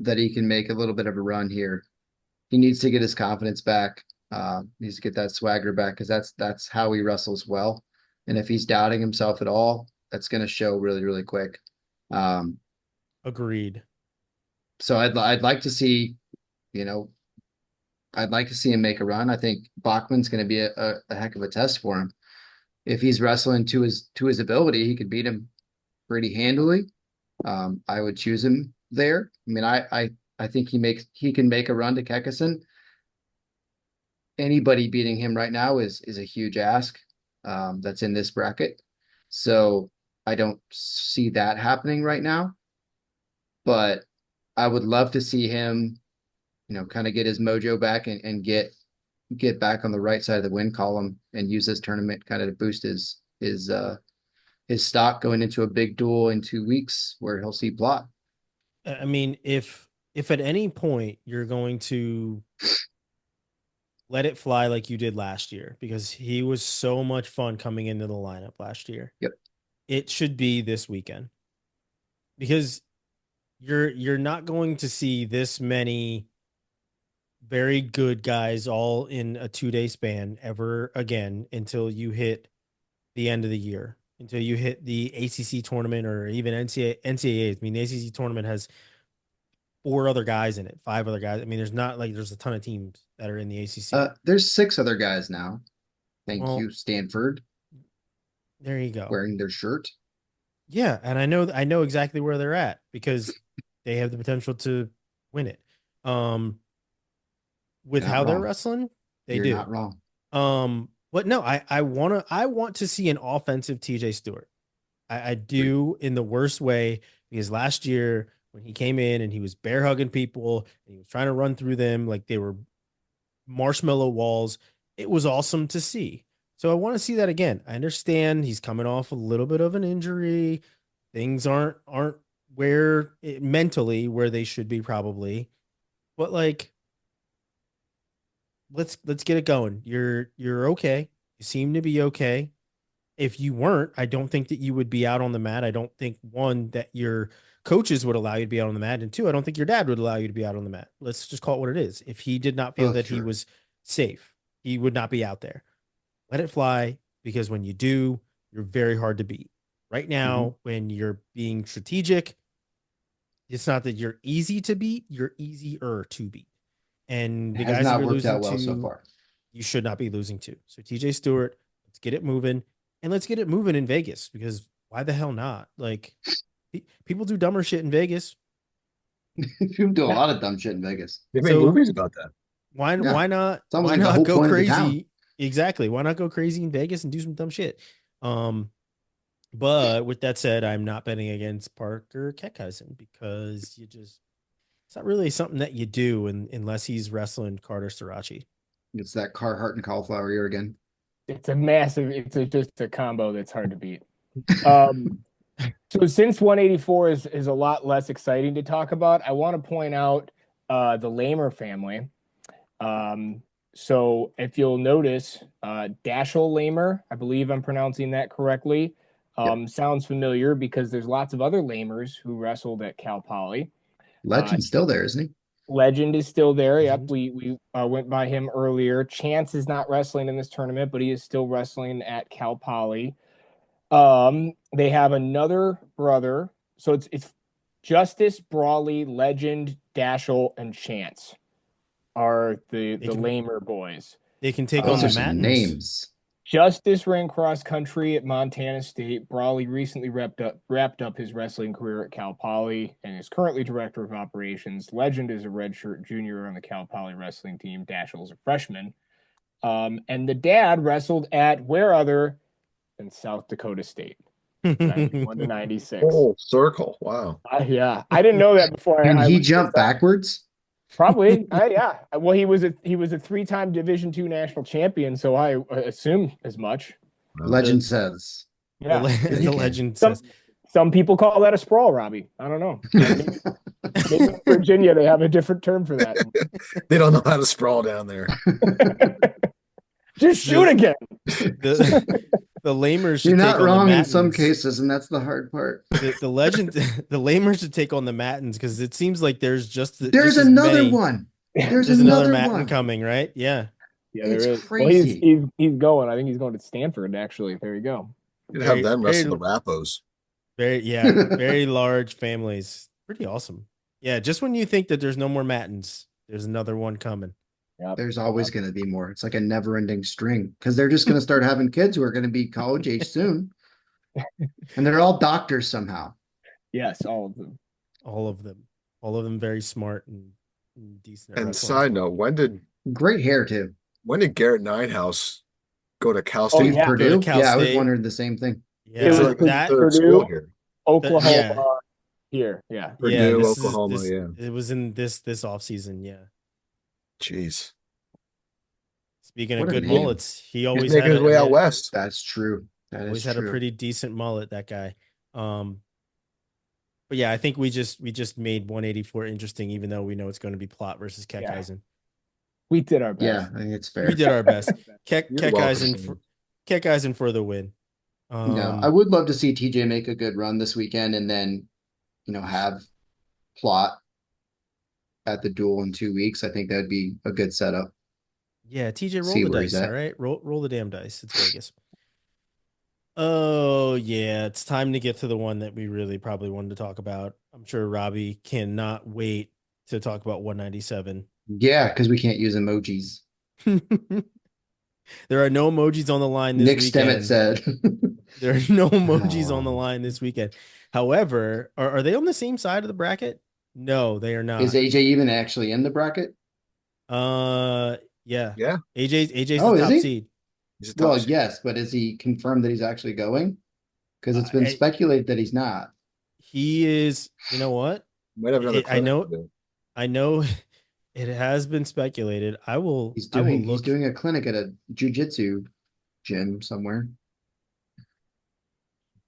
that he can make a little bit of a run here. He needs to get his confidence back. Needs to get that swagger back because that's how he wrestles well. And if he's doubting himself at all, that's going to show really, really quick. Um, Agreed. so I'd like to see, you know, I'd like to see him make a run. I think Bachman's going to be a heck of a test for him. If he's wrestling to his ability, he could beat him pretty handily. I would choose him there. I mean, I think he can make a run to Kekison. Anybody beating him right now is a huge ask. That's in this bracket. So I don't see that happening right now. But I would love to see him, kind of get his mojo back and get back on the right side of the win column and use this tournament kind of to boost his stock going into a big duel in 2 weeks where he'll see Plot. I mean, if at any point you're going to let it fly like you did last year, because he was so much fun coming into the lineup last year. Yep. It should be this weekend. Because you're not going to see this many very good guys all in a 2-day span ever again until you hit the end of the year, until you hit the ACC tournament or even NCAA. I mean, the ACC tournament has 4 other guys in it, 5 other guys. I mean, there's a ton of teams that are in the ACC. There's 6 other guys now. Thank Well, you, Stanford, there you go. wearing their shirt. Yeah, and I know exactly where they're at because they have the potential to win it. With You're not how they're wrong. wrestling, they You're do. not wrong. But no, I want to see an offensive TJ Stewart. I do in the worst way because last year when he came in and he was bear hugging people and he was trying to run through them like they were marshmallow walls, it was awesome to see. So I want to see that again. I understand he's coming off a little bit of an injury. Things aren't mentally where they should be probably. But like let's get it going. You're okay. You seem to be okay. If you weren't, I don't think that you would be out on the mat. I don't think one that you're coaches would allow you to be out on the mat, and two, I don't think your dad would allow you to be out on the mat. Let's just call it what it is. If he did not feel Oh, that he sure. was safe, he would not be out there. Let it fly, because when you do, you're very hard to beat. Right now, when you're being strategic, it's not that you're easy to beat, you're easier to beat. And It the has guys that not you're worked losing out well so to, far. you should not be losing to. So TJ Stewart, let's get it moving, and let's get it moving in Vegas, because why the hell not? Like, people do dumber shit in Vegas. People do a lot of dumb shit in Vegas. They made So movies about that. why Yeah. It's almost why like the not whole go point of the town. crazy? Exactly. Why not go crazy in Vegas and do some dumb shit? But with that said, I'm not betting against Parker Keckheisen, because it's not really something that you do unless he's wrestling Carter Sirachi. It's that Carhartt and cauliflower ear again. It's a massive. Just a combo that's hard to beat. So since 184 is a lot less exciting to talk about, I want to point out the Lamer family. So if you'll notice, Dashel Lamer, I believe I'm pronouncing that correctly, sounds familiar because there's lots of other Lamers who wrestled at Cal Poly. Legend's still there, isn't he? Legend is still there. Yep, we went by him earlier. Chance is not wrestling in this tournament, but he is still wrestling at Cal Poly. They have another brother, so it's Justice, Brawley, Legend, Dashel, and Chance are the Lamer boys. They can take Those on are the some Mattins. names. Justice ran cross country at Montana State. Brawley recently wrapped up his wrestling career at Cal Poly and is currently director of operations. Legend is a redshirt junior on the Cal Poly wrestling team. Dashel's a freshman. And the dad wrestled at where other than South Dakota State, 91 to 96. Oh, circle. Wow. Yeah, I didn't know that before. Can I he looked jump this up. backwards? Probably. Yeah. Well, he was a 3-time Division II national champion, so I assume as much. Legend says. Yeah. The legend Some says. some people call that a sprawl, Robbie. I don't know. Maybe in Virginia they have a different term for that. They don't know how to sprawl down there. Just shoot again. The Lamers should You're take not on wrong the in some Mattins. cases, and that's the hard part. The legend, the Lamers should take on the Mattins, because it seems like there's just There's as another many. one. There's another another Matten one coming, right? Yeah. Yeah, there It's is. crazy. Well, he's going. I think he's going to Stanford. Actually, there you go. You'd have them wrestle the Rappos. Very large families. Pretty awesome. Yeah, just when you think that there's no more Mattins, there's another one coming. Yep. There's always going to be more. It's like a never-ending string, because they're just going to start having kids who are going to be college age soon, and they're all doctors somehow. Yes, all of them. All of them very smart and decent. And side note, Great hair too. when did Garrett Ninehouse go to Cal Oh, State? yeah. Purdue. Cal Yeah, I was State. wondering the same thing. Yeah, It was like the that. third Purdue, school here. Oklahoma Yeah. here. Yeah. Purdue, this Oklahoma, is, yeah. It was in this off season. Yeah. Jeez. Speaking What of a good name. mullets, he He's always making had his way out west. That's true. That is always had true. a pretty decent mullet, that guy. But yeah, I think we just made 184 interesting, even though we know it's going to be Plot versus Keckheisen. We did our best. Yeah, I think it's fair. We did our best. You're Keckheisen for the win. No, I would love to see TJ make a good run this weekend, and then, have Plot at the duel in 2 weeks. I think that would be a good setup. Yeah, TJ, roll See the where he's dice. at. All right, roll the damn dice. It's Vegas. Oh yeah, it's time to get to the one that we really probably wanted to talk about. I'm sure Robbie cannot wait to talk about 197. Yeah, because we can't use emojis. There are no emojis on the line this Nick weekend. Stemmet said. There are no emojis on the line this weekend. However, are they on the same side of the bracket? No, they are not. Is AJ even actually in the bracket? Yeah. Yeah. AJ's Oh, the is top he? seed. He's a top Well, seed. yes, but is he confirmed that he's actually going? Because it's been speculated that he's not. He is. You know what? Might have another I know. clinic. I know. It has been speculated. He's doing a clinic at a jujitsu gym somewhere.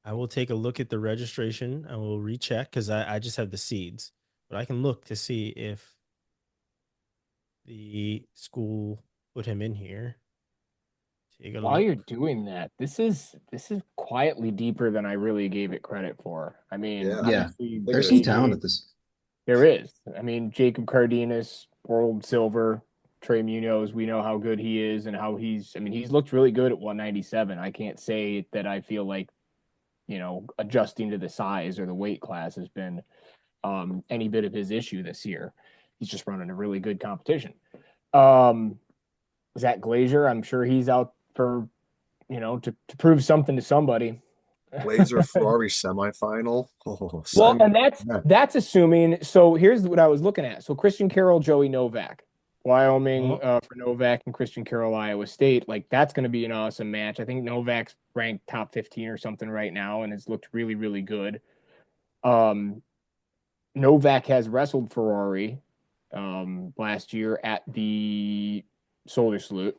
I will take a look at the registration. I will recheck, because I just have the seeds, but I can look to see if the school put him in here Take a While look. you're doing that, this is quietly deeper than I really gave it credit for. I mean, Yeah. Yeah, obviously Look there's at some it. talent at this. there is. I mean, Jacob Cardenas, world silver, Trey Munoz, we know how good he is and how I mean, he's looked really good at 197. I can't say that I feel like, adjusting to the size or the weight class has been any bit of his issue this year. He's just running a really good competition. Zach Glazier, I'm sure he's out for, to prove something to somebody. Blazer Ferrari semifinal. Oh, Well, semi. and that's assuming. So here's what I was looking at. So Christian Carroll, Joey Novak, Wyoming Oh, for Novak, and Christian Carroll, Iowa State. Like that's going to be an awesome match. I think Novak's ranked top 15 or something right now, and has looked really, really good. Um, Novak has wrestled Ferrari last year at the Solar Salute.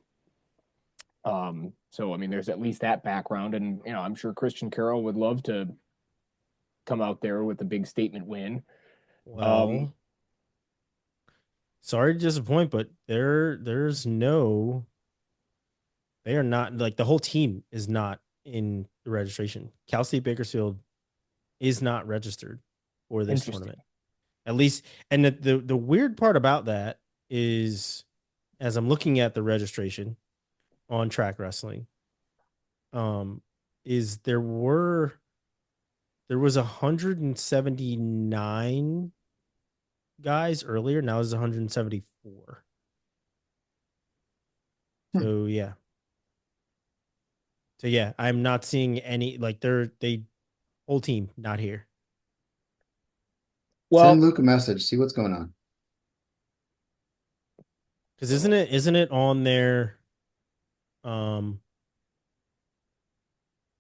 So I mean, there's at least that background, and I'm sure Christian Carroll would love to come out there with a big statement win. Um, well, sorry to disappoint, but there's no, they are not, like, the whole team is not in the registration. Cal State Bakersfield is not registered for this Interesting. tournament. At least, and the weird part about that is, as I'm looking at the registration on track wrestling, um, is there was 179 guys earlier. Now it's 174. Hmm. So yeah. So yeah, I'm not seeing any, like, they whole team not here. Send Well, Luke a message. See what's going on. Because isn't it on their um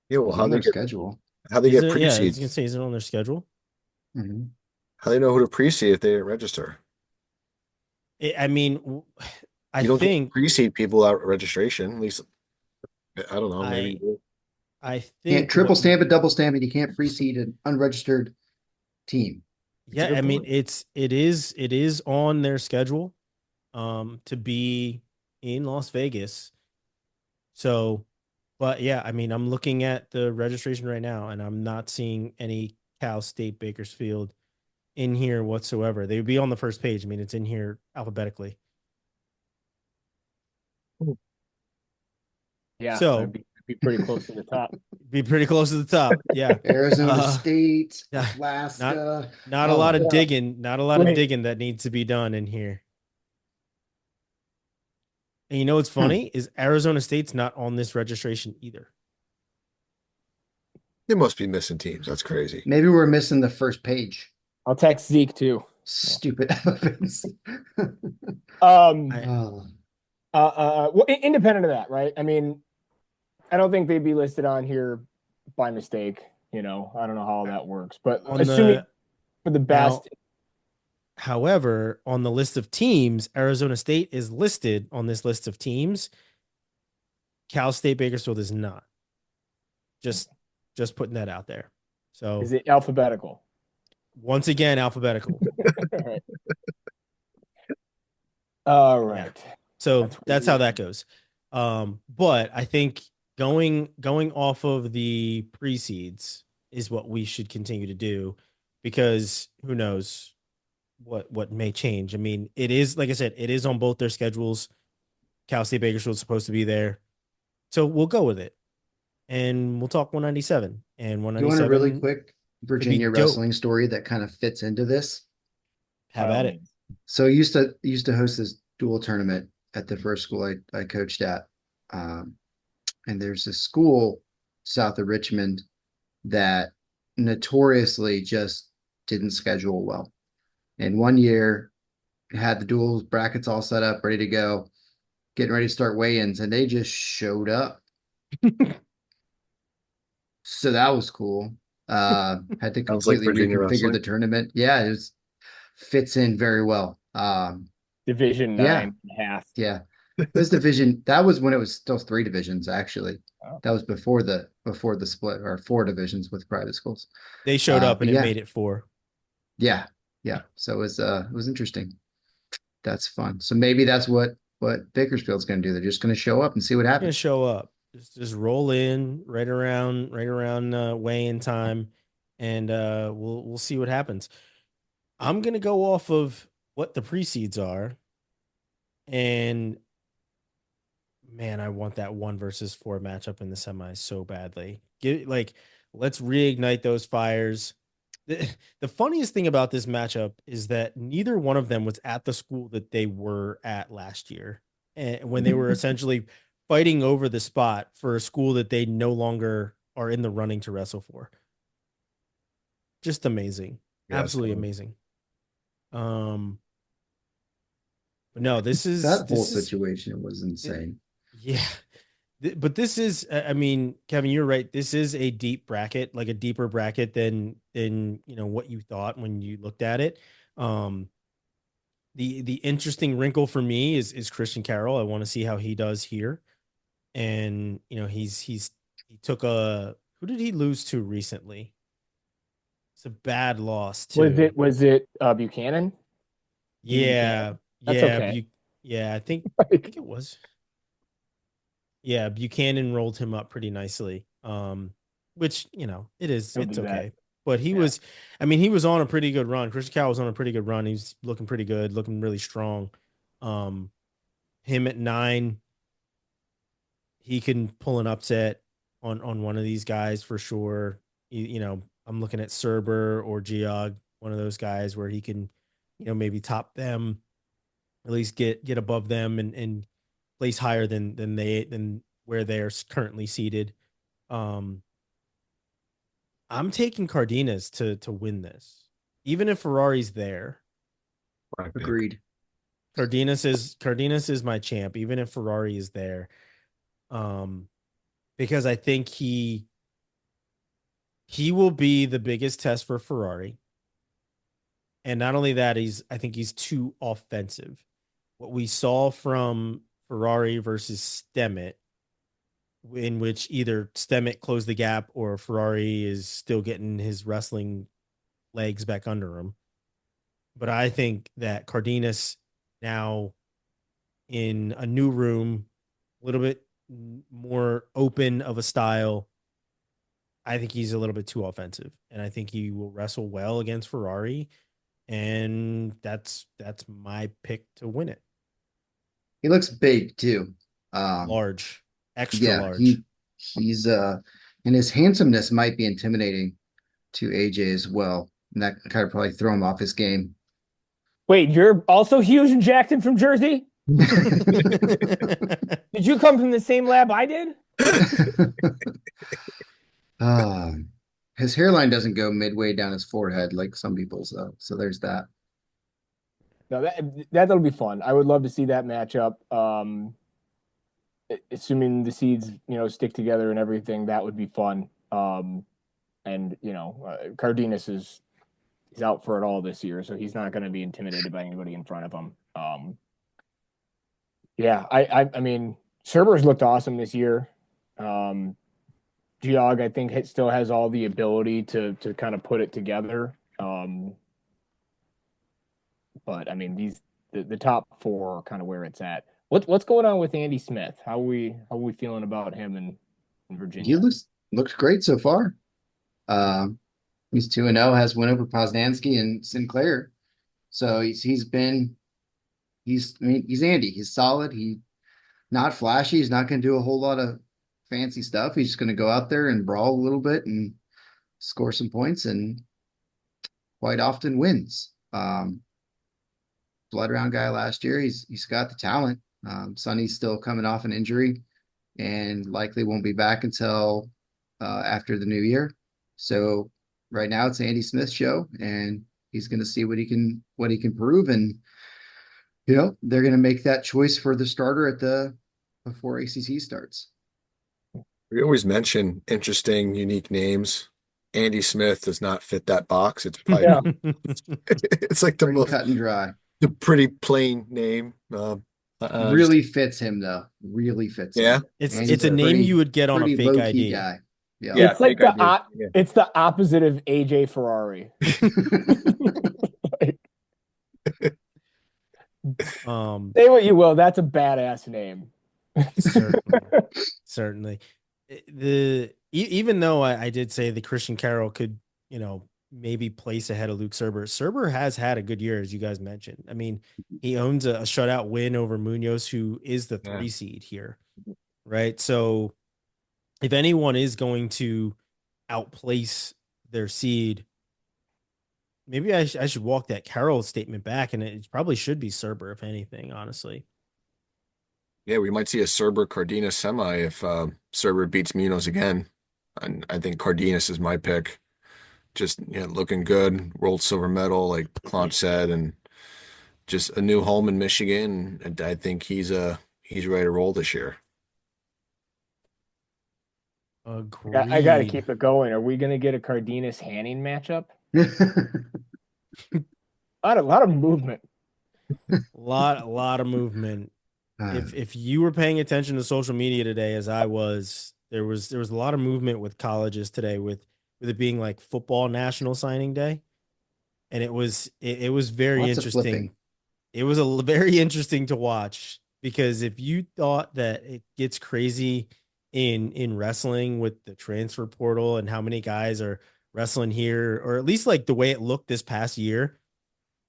Yeah, well, It's on their schedule. how they isn't get it, yeah, I was gonna pre-seeds? say, is it on their schedule? Mhm. How they know who to pre-seed if they didn't register? I mean, I You don't get to think pre-seed people without registration. At least I don't know. Maybe you I do. I Can't think triple what stamp it, double stamp it. You can't pre-seed an unregistered team. It's a yeah, good I mean, point. it is on their schedule to be in Las Vegas. So, but yeah, I mean, I'm looking at the registration right now and I'm not seeing any Cal State Bakersfield in here whatsoever. They would be on the first page. I mean, it's in here alphabetically. yeah, that'd So, be pretty close to the top. be pretty close to the top. Yeah. Arizona Uh State, not not Alaska. not a Oh lot my of Yeah. digging, not a lot of Wait, digging that needs to be done in here. And you know what's Hmm. funny is Arizona State's not on this registration either. They must be missing teams. That's crazy. Maybe we're missing the first page. I'll text Zeke too. Stupid elephants. Um, I Oh, well, independent of that, right? I mean, I don't think they'd be listed on here by mistake. I don't know how that works, but on assuming the for the now, best, however, on the list of teams, Arizona State is listed on this list of teams. Cal State Bakersfield is not. Just just putting that out there. is So it alphabetical? once again, alphabetical. All right. All Yeah. right. So That's that's how weird. that goes. But I think going off of the pre-seeds is what we should continue to do, because who knows what may change. I mean, it is, like I said, it is on both their schedules. Cal State Bakersfield's supposed to be there. So we'll go with it. And we'll talk 197. And you want a really 197 quick could be Virginia dope. wrestling story that kind of fits into this? Have By all at it. means. So I used to host this dual tournament at the first school I coached at. Um, and there's a school south of Richmond that notoriously just didn't schedule well. And one year had the dual brackets all set up, ready to go, getting ready to start weigh-ins, and they just showed up. So that was cool. Had to Sounds like completely Virginia reconfigure the wrestling. tournament. Yeah, fits in very well. Division Yeah, 9.5. yeah. It was division. That was when it was still three divisions, actually. Oh. That was before the split, or four divisions with private schools. They showed up But and it yeah, made it 4. yeah, yeah. So it was interesting. That's fun. So maybe that's what what Bakersfield's going to do. They're just going to show up and see what Gonna happens. show up. Just roll in right around weigh-in time, and we'll see what happens. I'm gonna go off of what the pre-seeds are, and man, I want that 1 versus 4 matchup in the semis so badly. Let's reignite those fires. The funniest thing about this matchup is that neither one of them was at the school that they were at last year, and when they were essentially fighting over the spot for a school that they no longer are in the running to wrestle for. Just amazing, Yes. absolutely amazing. But no, That whole this is situation was insane. yeah. But this is, I mean, Kevin, you're right. This is a deep bracket, like a deeper bracket than what you thought when you looked at it. Um, the interesting wrinkle for me is Christian Carroll. I want to see how he does here, and he took a who did he lose to recently? It's a bad loss too. Was it Buchanan? Yeah, That's yeah, okay. yeah. I think it was. Yeah, Buchanan rolled him up pretty nicely. Which, He'll it's do that. okay. But Yeah. he was on a pretty good run. Christian Cow was on a pretty good run. He's looking pretty good, looking really strong. Um, him at 9, he can pull an upset on one of these guys for sure. I'm looking at Cerber or Geog, one of those guys where he can, maybe top them, at least get above them and place higher than where they're currently seated. Um, I'm taking Cardenas to win this, even if Ferrari's there. My pick. Agreed. Cardenas is my champ, even if Ferrari is there. Because I think he will be the biggest test for Ferrari. And not only that, I think he's too offensive. What we saw from Ferrari versus Stemet, in which either Stemet closed the gap or Ferrari is still getting his wrestling legs back under him. But I think that Cardenas now in a new room, a little bit more open of a style. I think he's a little bit too offensive, and I think he will wrestle well against Ferrari, and that's my pick to win it. He looks big too. Large, extra Yeah, large. he's and his handsomeness might be intimidating to AJ as well. And that kind of probably throw him off his game. Wait, you're also Hughes and Jackson from Jersey? Did you come from the same lab I did? uh, his hairline doesn't go midway down his forehead like some people's though. So there's that. No, that'll be fun. I would love to see that matchup. Assuming the seeds, stick together and everything, that would be fun. And Cardenas he's out for it all this year, so he's not going to be intimidated by anybody in front of him. Yeah, I mean, Cerber's looked awesome this year. Geog, I think, still has all the ability to kind of put it together. But I mean, the top 4 are kind of where it's at. What's going on with Andy Smith? How are we feeling about him in He Virginia? looks great so far. He's 2-0, has win over Poznansky and Sinclair. So he's Andy. He's solid. He not flashy. He's not going to do a whole lot of fancy stuff. He's just going to go out there and brawl a little bit and score some points and quite often wins. Blood round guy last year. He's got the talent. Sonny's still coming off an injury and likely won't be back until after the new year. So right now it's Andy Smith's show, and he's going to see what he can prove, and they're going to make that choice for the starter before ACC starts. We always mention interesting, unique names. Andy Smith does not fit that box. It's probably it's like Pretty cut and dry. the pretty plain name. Really fits him though. Really fits Yeah. him. It's a name you would get on a pretty fake low-key ID. guy. Yeah. It's like fake ID. Yeah. it's the opposite of AJ Ferrari. Say what you will, that's a badass name. Certainly, certainly. Even though I did say the Christian Carroll could, maybe place ahead of Luke Serber. Serber has had a good year, as you guys mentioned. I mean, he owns a shutout win over Munoz, who is the Yeah. 3 seed here, right? So if anyone is going to outplace their seed, maybe I should walk that Carroll statement back, and it probably should be Serber, if anything, honestly. Yeah, we might see a Cerber Cardenas semi if Cerber beats Munoz again. And I think Cardenas is my pick. Just looking good, world silver medal, like Claude said, and just a new home in Michigan. And I think he's ready to roll this year. I got to Agreed. keep it going. Are we going to get a Cardenas Hanning matchup? A lot of movement. A lot of movement. If you were paying attention to social media today, as I was, there was a lot of movement with colleges today, with it being like football national signing day, and it was very Lots of interesting. flipping. It was very interesting to watch, because if you thought that it gets crazy in wrestling with the transfer portal and how many guys are wrestling here, or at least like the way it looked this past year,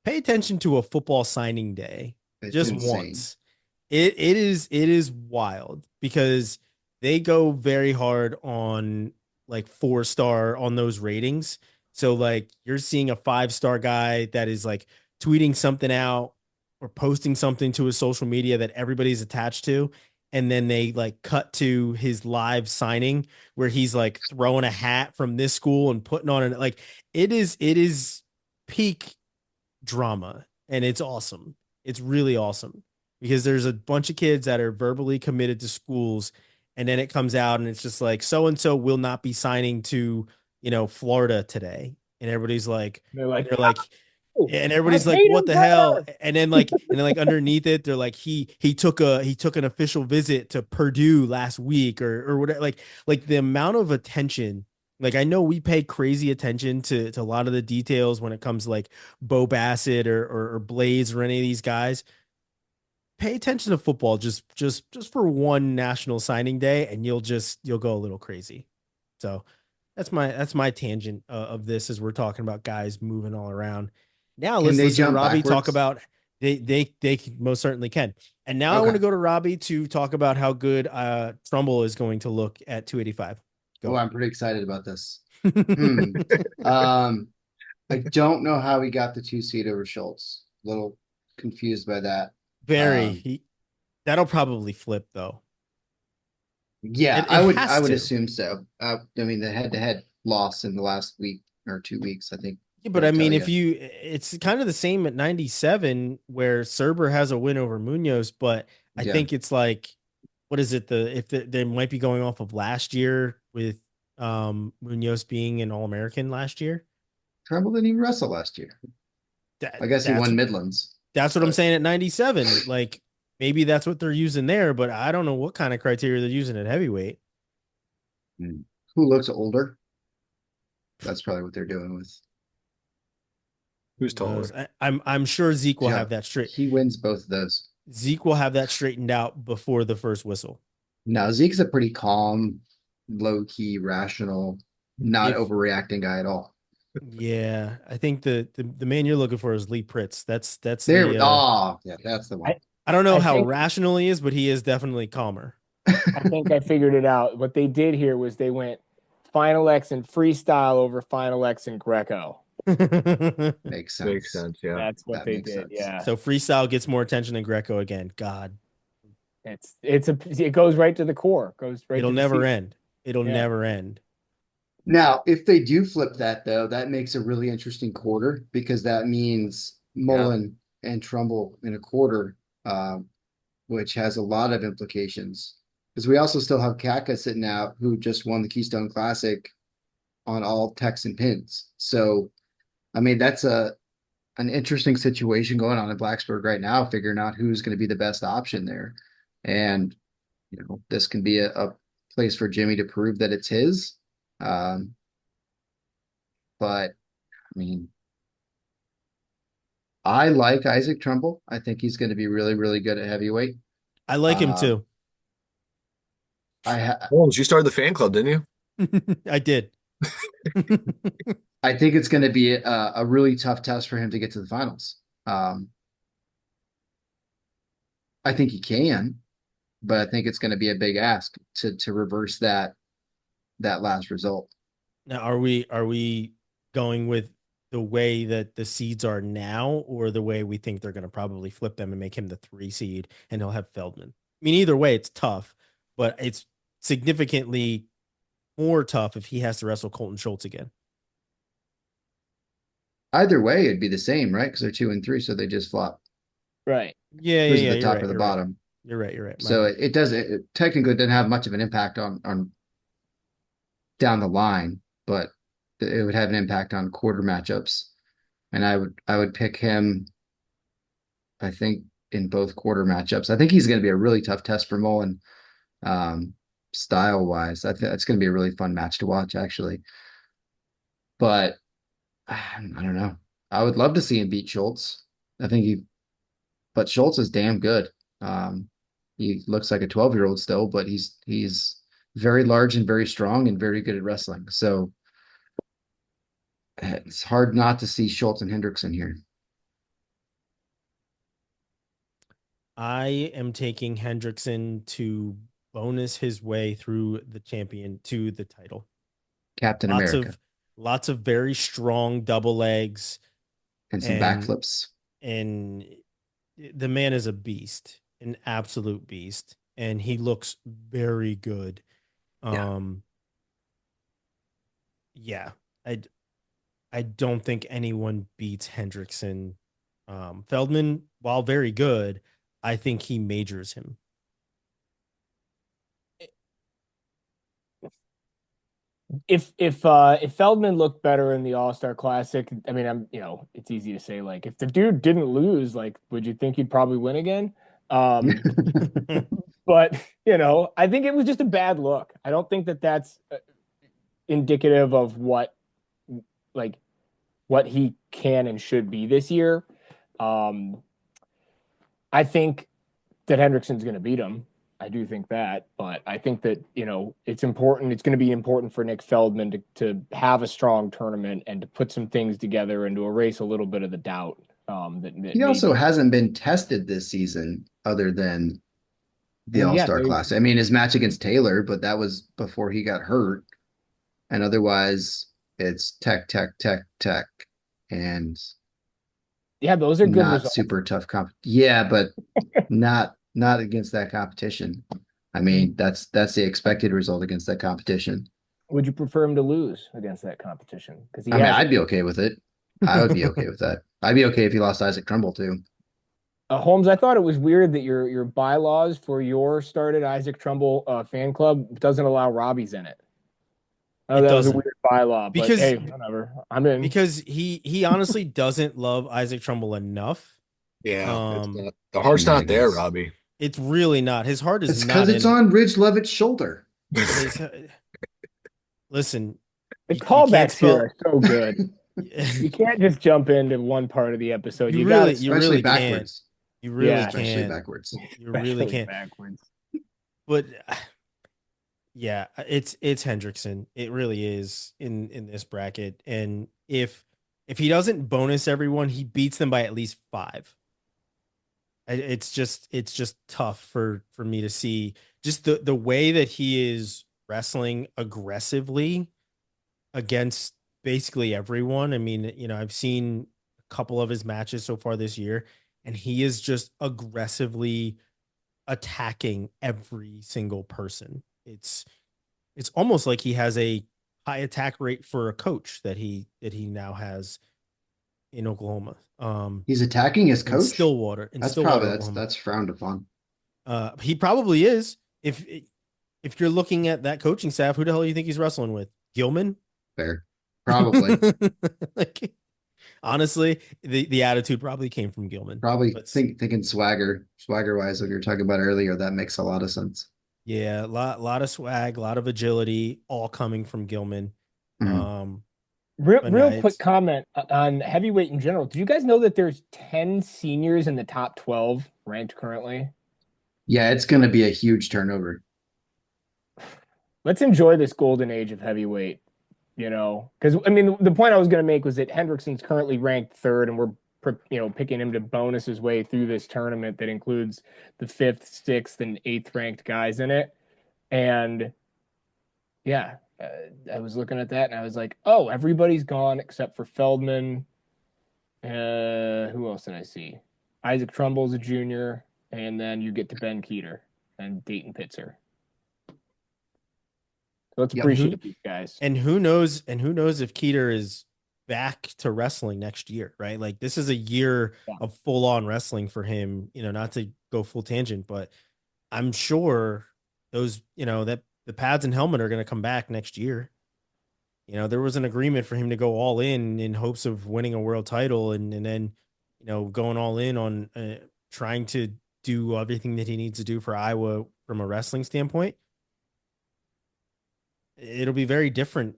pay attention to a football signing day It's just insane. once. It is wild, because they go very hard on like 4-star on those ratings. So like you're seeing a 5-star guy that is like tweeting something out or posting something to his social media that everybody's attached to, and then they like cut to his live signing where he's like throwing a hat from this school and putting on it. Like it is peak drama, and it's awesome. It's really awesome, because there's a bunch of kids that are verbally committed to schools, and then it comes out and it's just like so and so will not be signing to, Florida today. And everybody's like They're like, they're like oh, and my everybody's like, what Hayden the hell? brother. And then underneath it, they're like, he took an official visit to Purdue last week, or whatever. Like the amount of attention. Like I know we pay crazy attention to a lot of the details when it comes to like Bo Bassett or Blaze or any of these guys. Pay attention to football just for one national signing day, and you'll go a little crazy. So that's my tangent of this, as we're talking about guys moving all around. Now Can let's they listen to jump Robbie talk backwards? about they most certainly can. And now I want Okay. to go to Robbie to talk about how good Trumbull is going to look at 285. Oh, Go. I'm pretty excited about this. Hmm. Um, I don't know how he got the 2 seat over Schultz. A little confused by that. Very. Um, That'll probably flip though. yeah, It I has would to. assume so. I mean, the head-to-head loss in the last week or 2 weeks, I think Yeah, but I that'll mean, tell if you. it's kind of the same at 97, where Serber has a win over Munoz, but I Yeah, think it's like, what is it? They might be going off of last year with Munoz being an All American last year. Trumbull didn't even wrestle last year. That I guess he that's won Midlands, that's what I'm but saying at 97. Like maybe that's what they're using there, but I don't know what kind of criteria they're using at heavyweight. who looks older? That's probably what they're doing with Who's Who knows? taller? I'm sure Zeke will have Joe. that straight. He wins both of those. Zeke will have that straightened out before the first whistle. No, Zeke's a pretty calm, low-key, rational, not If overreacting guy at all. Yeah, I think the man you're looking for is Lee Pritz. That's There, the oh, yeah, that's the one. I, I don't know I how think rational he is, but he is definitely calmer. I think I figured it out. What they did here was they went Final X and freestyle over Final X and Greco. Makes Makes sense. sense. Yeah. That's what That they makes did. sense. Yeah. So freestyle gets more attention than Greco again. God, It goes right to the core. Goes right it'll to the never seat. end. It'll Yeah. never end. Now, if they do flip that, though, that makes a really interesting quarter because that means Yeah. Mullen and Trumbull in a quarter, which has a lot of implications. Because we also still have Kaka sitting out, who just won the Keystone Classic on all techs and pins. So, I mean, that's an interesting situation going on in Blacksburg right now, figuring out who's going to be the best option there. And, this can be a place for Jimmy to prove that it's his. Um, but I mean, I like Isaac Trumbull. I think he's going to be really, really good at heavyweight. I like him Um, too. I ha Holmes, you started the fan club, didn't you? I did. I think it's going to be a really tough test for him to get to the finals. Um, I think he can, but I think it's going to be a big ask to reverse that last result. Now, are we going with the way that the seeds are now, or the way we think they're going to probably flip them and make him the 3 seed, and he'll have Feldman? I mean, either way, it's tough, but it's significantly more tough if he has to wrestle Colton Schultz again. Either way, it'd be the same, right? Because they're 2 and 3, so they just flop. Right. Yeah, yeah, Who's at yeah. the You're top or right. the You're right. bottom? You're right. You're right. My So bad. it does it technically didn't have much of an impact on down the line, but it would have an impact on quarter matchups. And I would pick him, I think, in both quarter matchups. I think he's going to be a really tough test for Mullen, style wise. I think it's going to be a really fun match to watch, actually. But I don't know. I would love to see him beat Schultz. I think but Schultz is damn good. Um, he looks like a 12-year-old still, but he's very large and very strong and very good at wrestling. So it's hard not to see Schultz and Hendrickson here. I am taking Hendrickson to bonus his way through the champion to the title. Captain Lots America of lots of very strong double legs, and some and backflips. and the man is a beast, an absolute beast, and he looks very good. Yeah. Um, yeah, I I don't think anyone beats Hendrickson. Feldman, while very good, I think he majors him. If Feldman looked better in the All-Star Classic, I mean, it's easy to say, like, if the dude didn't lose, like, would you think he'd probably win again? Um, but I think it was just a bad look. I don't think that that's indicative of like what he can and should be this year. Um, I think that Hendrickson's going to beat him. I do think that, but I think that it's important. It's going to be important for Nick Feldman to have a strong tournament and to put some things together and to erase a little bit of the doubt that He also maybe. hasn't been tested this season other than the Well, yeah, All-Star Classic. I mean, his match against Taylor, but that was before he got hurt. And otherwise, it's tech, tech, tech, tech, and yeah, those are good not results. super tough Yeah, but not against that competition. I mean, that's the expected result against that competition. Would you prefer him to lose against that competition? Because he I mean, has I'd be okay with it. I would be okay with that. I'd be okay if he lost Isaac Trumbull too. Holmes. I thought it was weird that your bylaws for your started Isaac Trumbull fan club doesn't allow Robbie's in it. Oh, It that was a doesn't, weird bylaw, but because hey, whatever. I'm in. he honestly doesn't love Isaac Trumbull enough. Yeah, it's Um, not, the heart's not there, Shenanigans. Robbie. it's really not. His heart is It's because not it's in it. on Ridge Levitt's shoulder. His Listen, The you can't callbacks here spell. are so good. You can't just jump into one part of the episode. You got to, You Especially really can't. backwards. You really yeah, Especially can't. backwards. You really especially can't. backwards. But yeah, it's Hendrickson. It really is in this bracket. And if he doesn't bonus everyone, he beats them by at least 5. It's just tough for me to see just the way that he is wrestling aggressively against basically everyone. I mean, I've seen a couple of his matches so far this year, and he is just aggressively attacking every single person. It's almost like he has a high attack rate for a coach that he now has in Oklahoma. He's attacking his In coach. Stillwater, That's probably Oklahoma. that's frowned upon. He probably is. If you're looking at that coaching staff, who the hell do you think he's wrestling with? Gilman? Fair. Probably. Like, honestly, the attitude probably came from Gilman. Probably But thinking swagger wise, what you were talking about earlier, that makes a lot of sense. yeah, lot of swag, a lot of agility, all coming from Gilman. Mhm. Um, But no, Real quick it's comment on heavyweight in general. Do you guys know that there's 10 seniors in the top 12 ranked currently? Yeah, it's going to be a huge turnover. Let's enjoy this golden age of heavyweight, because I mean, the point I was going to make was that Hendrickson's currently ranked third, and we're picking him to bonus his way through this tournament that includes the fifth, sixth, and eighth ranked guys in it. And yeah, I was looking at that and I was like, oh, everybody's gone except for Feldman. Who else did I see? Isaac Trumbull's a junior, and then you get to Ben Keeter and Dayton Pitzer. So let's Yep. appreciate these guys. and who knows if Keeter is back to wrestling next year, right? Like this is a year of full on wrestling for him, not to go full tangent, but I'm sure those, that the pads and helmet are going to come back next year. There was an agreement for him to go all in hopes of winning a world title and then, going all in on trying to do everything that he needs to do for Iowa from a wrestling standpoint. It'll be very different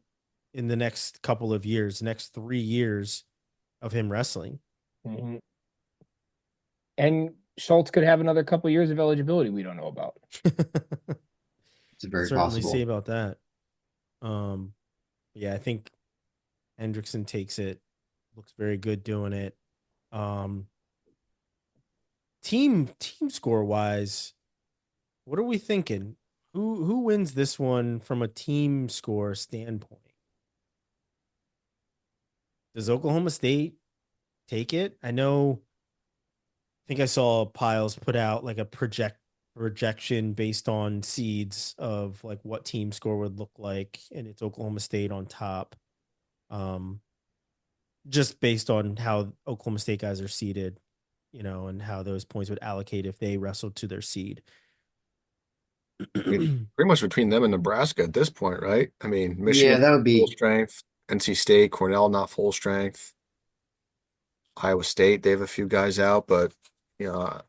in the next couple of years, next 3 years of him wrestling. Mm-hmm. And Schultz could have another couple of years of eligibility we don't know about. It's very Certainly possible. see about that. Yeah, I think Hendrickson takes it. Looks very good doing it. Team score wise, what are we thinking? Who wins this one from a team score standpoint? Does Oklahoma State take it? I think I saw Piles put out like a projection based on seeds of like what team score would look like, and it's Oklahoma State on top. Just based on how Oklahoma State guys are seeded, and how those points would allocate if they wrestled to their seed. I mean, pretty much between them and Nebraska at this point, right? I mean, Yeah, Michigan that would full be. strength, NC State, Cornell not full strength, Iowa State they have a few guys out, but you know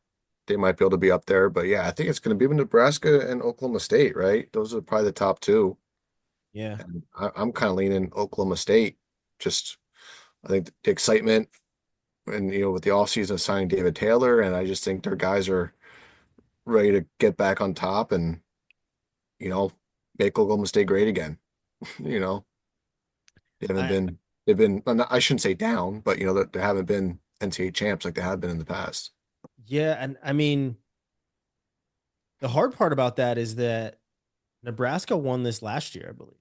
they might be able to be up there. But yeah, I think it's going to be Nebraska and Oklahoma State, right? Those are probably the top two. Yeah. And I'm kind of leaning Oklahoma State. Just I think the excitement and with the offseason signing David Taylor, and I just think their guys are ready to get back on top and you know make Oklahoma State great again. You know, they haven't I been I shouldn't say down, but that they haven't been NCAA champs like they have been in the past. Yeah, and I mean the hard part about that is that Nebraska won this last year, I believe.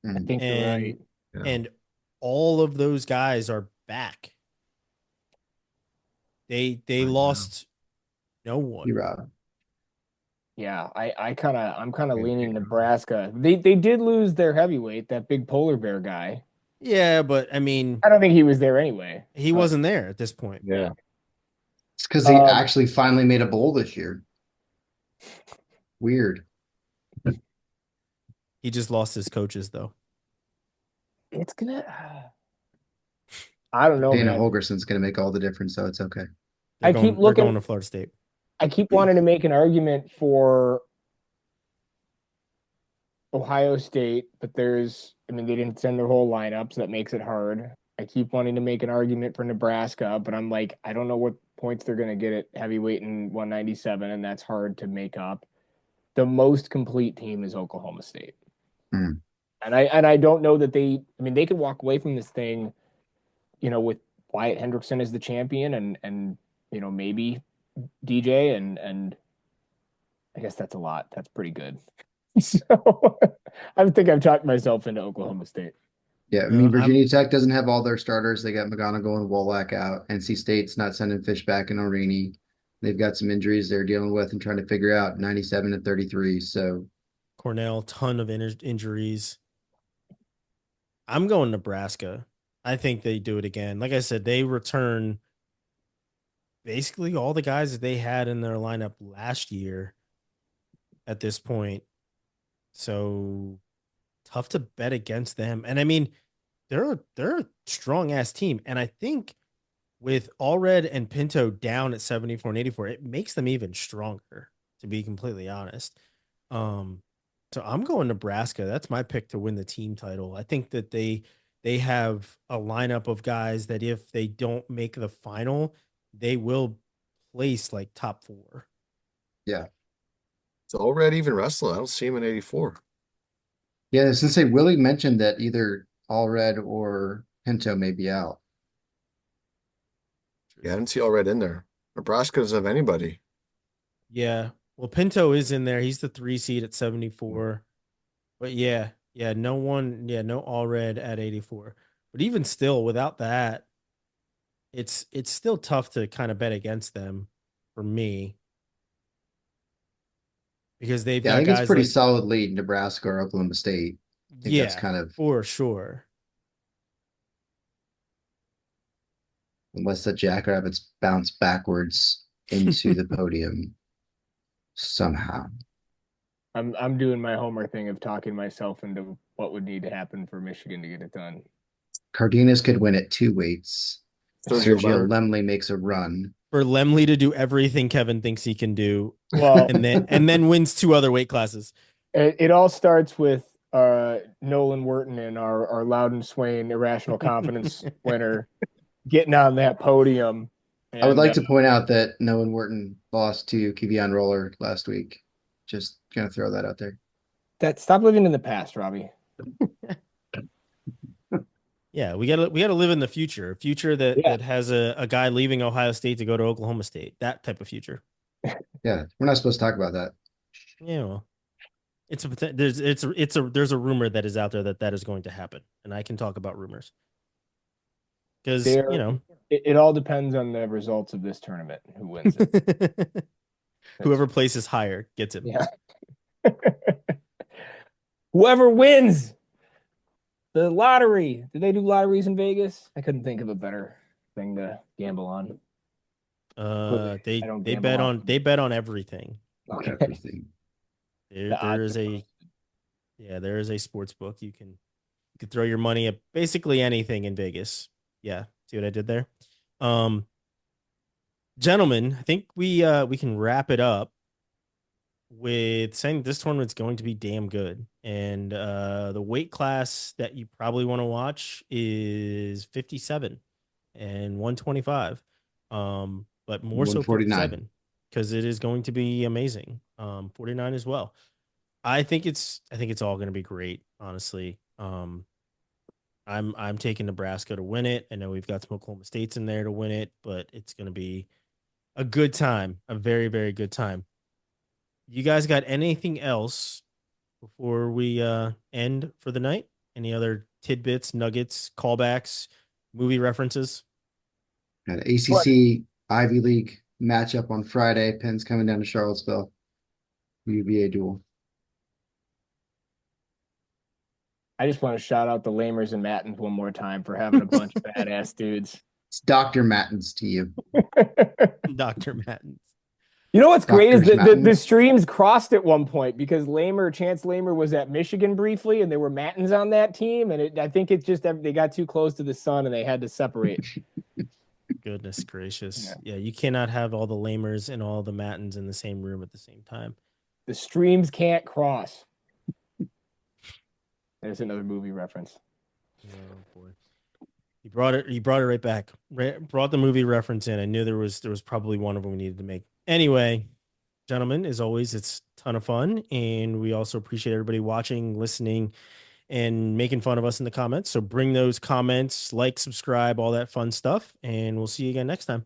I Mhm. think you're And right. Yeah. and all of those guys are back. They I know. lost no one. You Rob. Yeah, I'm kind of Yeah, leaning Nebraska. They did lose their heavyweight, that big polar bear guy. Yeah, but I mean, I don't think he was there anyway. he But wasn't there at this point. yeah. It's because he um, actually finally made a bowl this year. Weird. He just lost his coaches though. it's gonna. I don't know, Dana man. Holgerson's going to make all the difference, so it's okay. They're I keep going they're looking. going to Florida State. I keep wanting to make an argument for Ohio State, but I mean, they didn't send their whole lineup, so that makes it hard. I keep wanting to make an argument for Nebraska, but I'm like, I don't know what points they're going to get at heavyweight in 197, and that's hard to make up. The most complete team is Oklahoma State. Mm. And I don't know that I mean, they could walk away from this thing, with Wyatt Hendrickson as the champion and maybe DJ and I guess that's a lot. That's pretty good. So I think I've talked myself into Oklahoma State. Yeah, I No, mean, Virginia Tech doesn't have all their starters. They got McGonigal and Wolak out. NC State's not sending Fishback and Orini. They've got some injuries they're dealing with and trying to figure out 97 and 33. So, Cornell, ton of injuries. I'm going Nebraska. I think they do it again. Like I said, they return basically all the guys that they had in their lineup last year at this point. So tough to bet against them. And I mean, they're a strong ass team. And I think with Allred and Pinto down at 74 and 84, it makes them even stronger, to be completely honest. So I'm going Nebraska. That's my pick to win the team title. I think that they they have a lineup of guys that if they don't make the final, they will place like top 4. Yeah. So Allred even wrestling. I don't see him in 84. Yeah, I was gonna say Willie mentioned that either Allred or Pinto may be out. Yeah, I didn't see Allred in there. Nebraska doesn't have anybody. Yeah. Well, Pinto is in there. He's the 3 seed at 74. But yeah, no one, no all red at 84. But even still, without that, it's still tough to kind of bet against them for me because they've Yeah, I got think it's guys pretty like, solid lead Nebraska or Oklahoma State. I think that's yeah, kind of, for sure. unless the Jackrabbits bounce backwards into the podium somehow. I'm doing my Homer thing of talking myself into what would need to happen for Michigan to get it done. Cardenas could win at 2 weights. Sergio Sergio Leonard. Lemley makes a run. For Lemley to do everything Kevin thinks he can do, Well, and then wins 2 other weight classes. it all starts with Nolan Wharton and our Loudon Swain Irrational Confidence winner getting on that podium. I would And like to point out that Noah Wharton lost to Kivion Roller last week. Just gonna throw that out there. that stop living in the past, Robbie. Yeah, we gotta live in the future, a future that Yeah. that has a guy leaving Ohio State to go to Oklahoma State, that type of future. Yeah, we're not supposed to talk about that. Yeah, well, there's a rumor that is out there that is going to happen, and I can talk about rumors because It all depends on the results of this tournament, who wins it. whoever places higher gets him. Yeah. Whoever wins the lottery. Did they do lotteries in Vegas? I couldn't think of a better thing to gamble on. They don't they gamble bet on- they bet on everything. Okay. Everything. There is a sports book you can throw your money at basically anything in Vegas. Yeah, see what I did there? Gentlemen, I think we can wrap it up with saying this tournament's going to be damn good. And the weight class that you probably want to watch is 57 and 125. But more so 149. 57 because it is going to be amazing. 49 as well. I think it's all going to be great, honestly. I'm taking Nebraska to win it. I know we've got some Oklahoma States in there to win it, but it's going to be a good time, a very, very good time. You guys got anything else before we end for the night? Any other tidbits, nuggets, callbacks, movie references? Got an ACC Ivy League matchup on Friday. Penn's coming down to Charlottesville. UVA duel. I just want to shout out the Lamers and Mattins one more time for having a bunch of badass dudes. It's Dr. Mattin's team. Dr. Mattins. You know what's great is Dr. that the Mattins. streams crossed at one point because Chance Lamer was at Michigan briefly, and there were Mattins on that team, and I think it's just that they got too close to the sun and they had to separate. Goodness gracious. Yeah, you cannot have all the Lamers and all the Mattins in the same room at the same time. The streams can't cross. There's another movie reference. Oh boy. You brought it right back. Brought the movie reference in. I knew there was probably one of them we needed to make. Anyway, gentlemen, as always, it's a ton of fun, and we also appreciate everybody watching, listening, and making fun of us in the comments. So bring those comments, like, subscribe, all that fun stuff, and we'll see you again next time.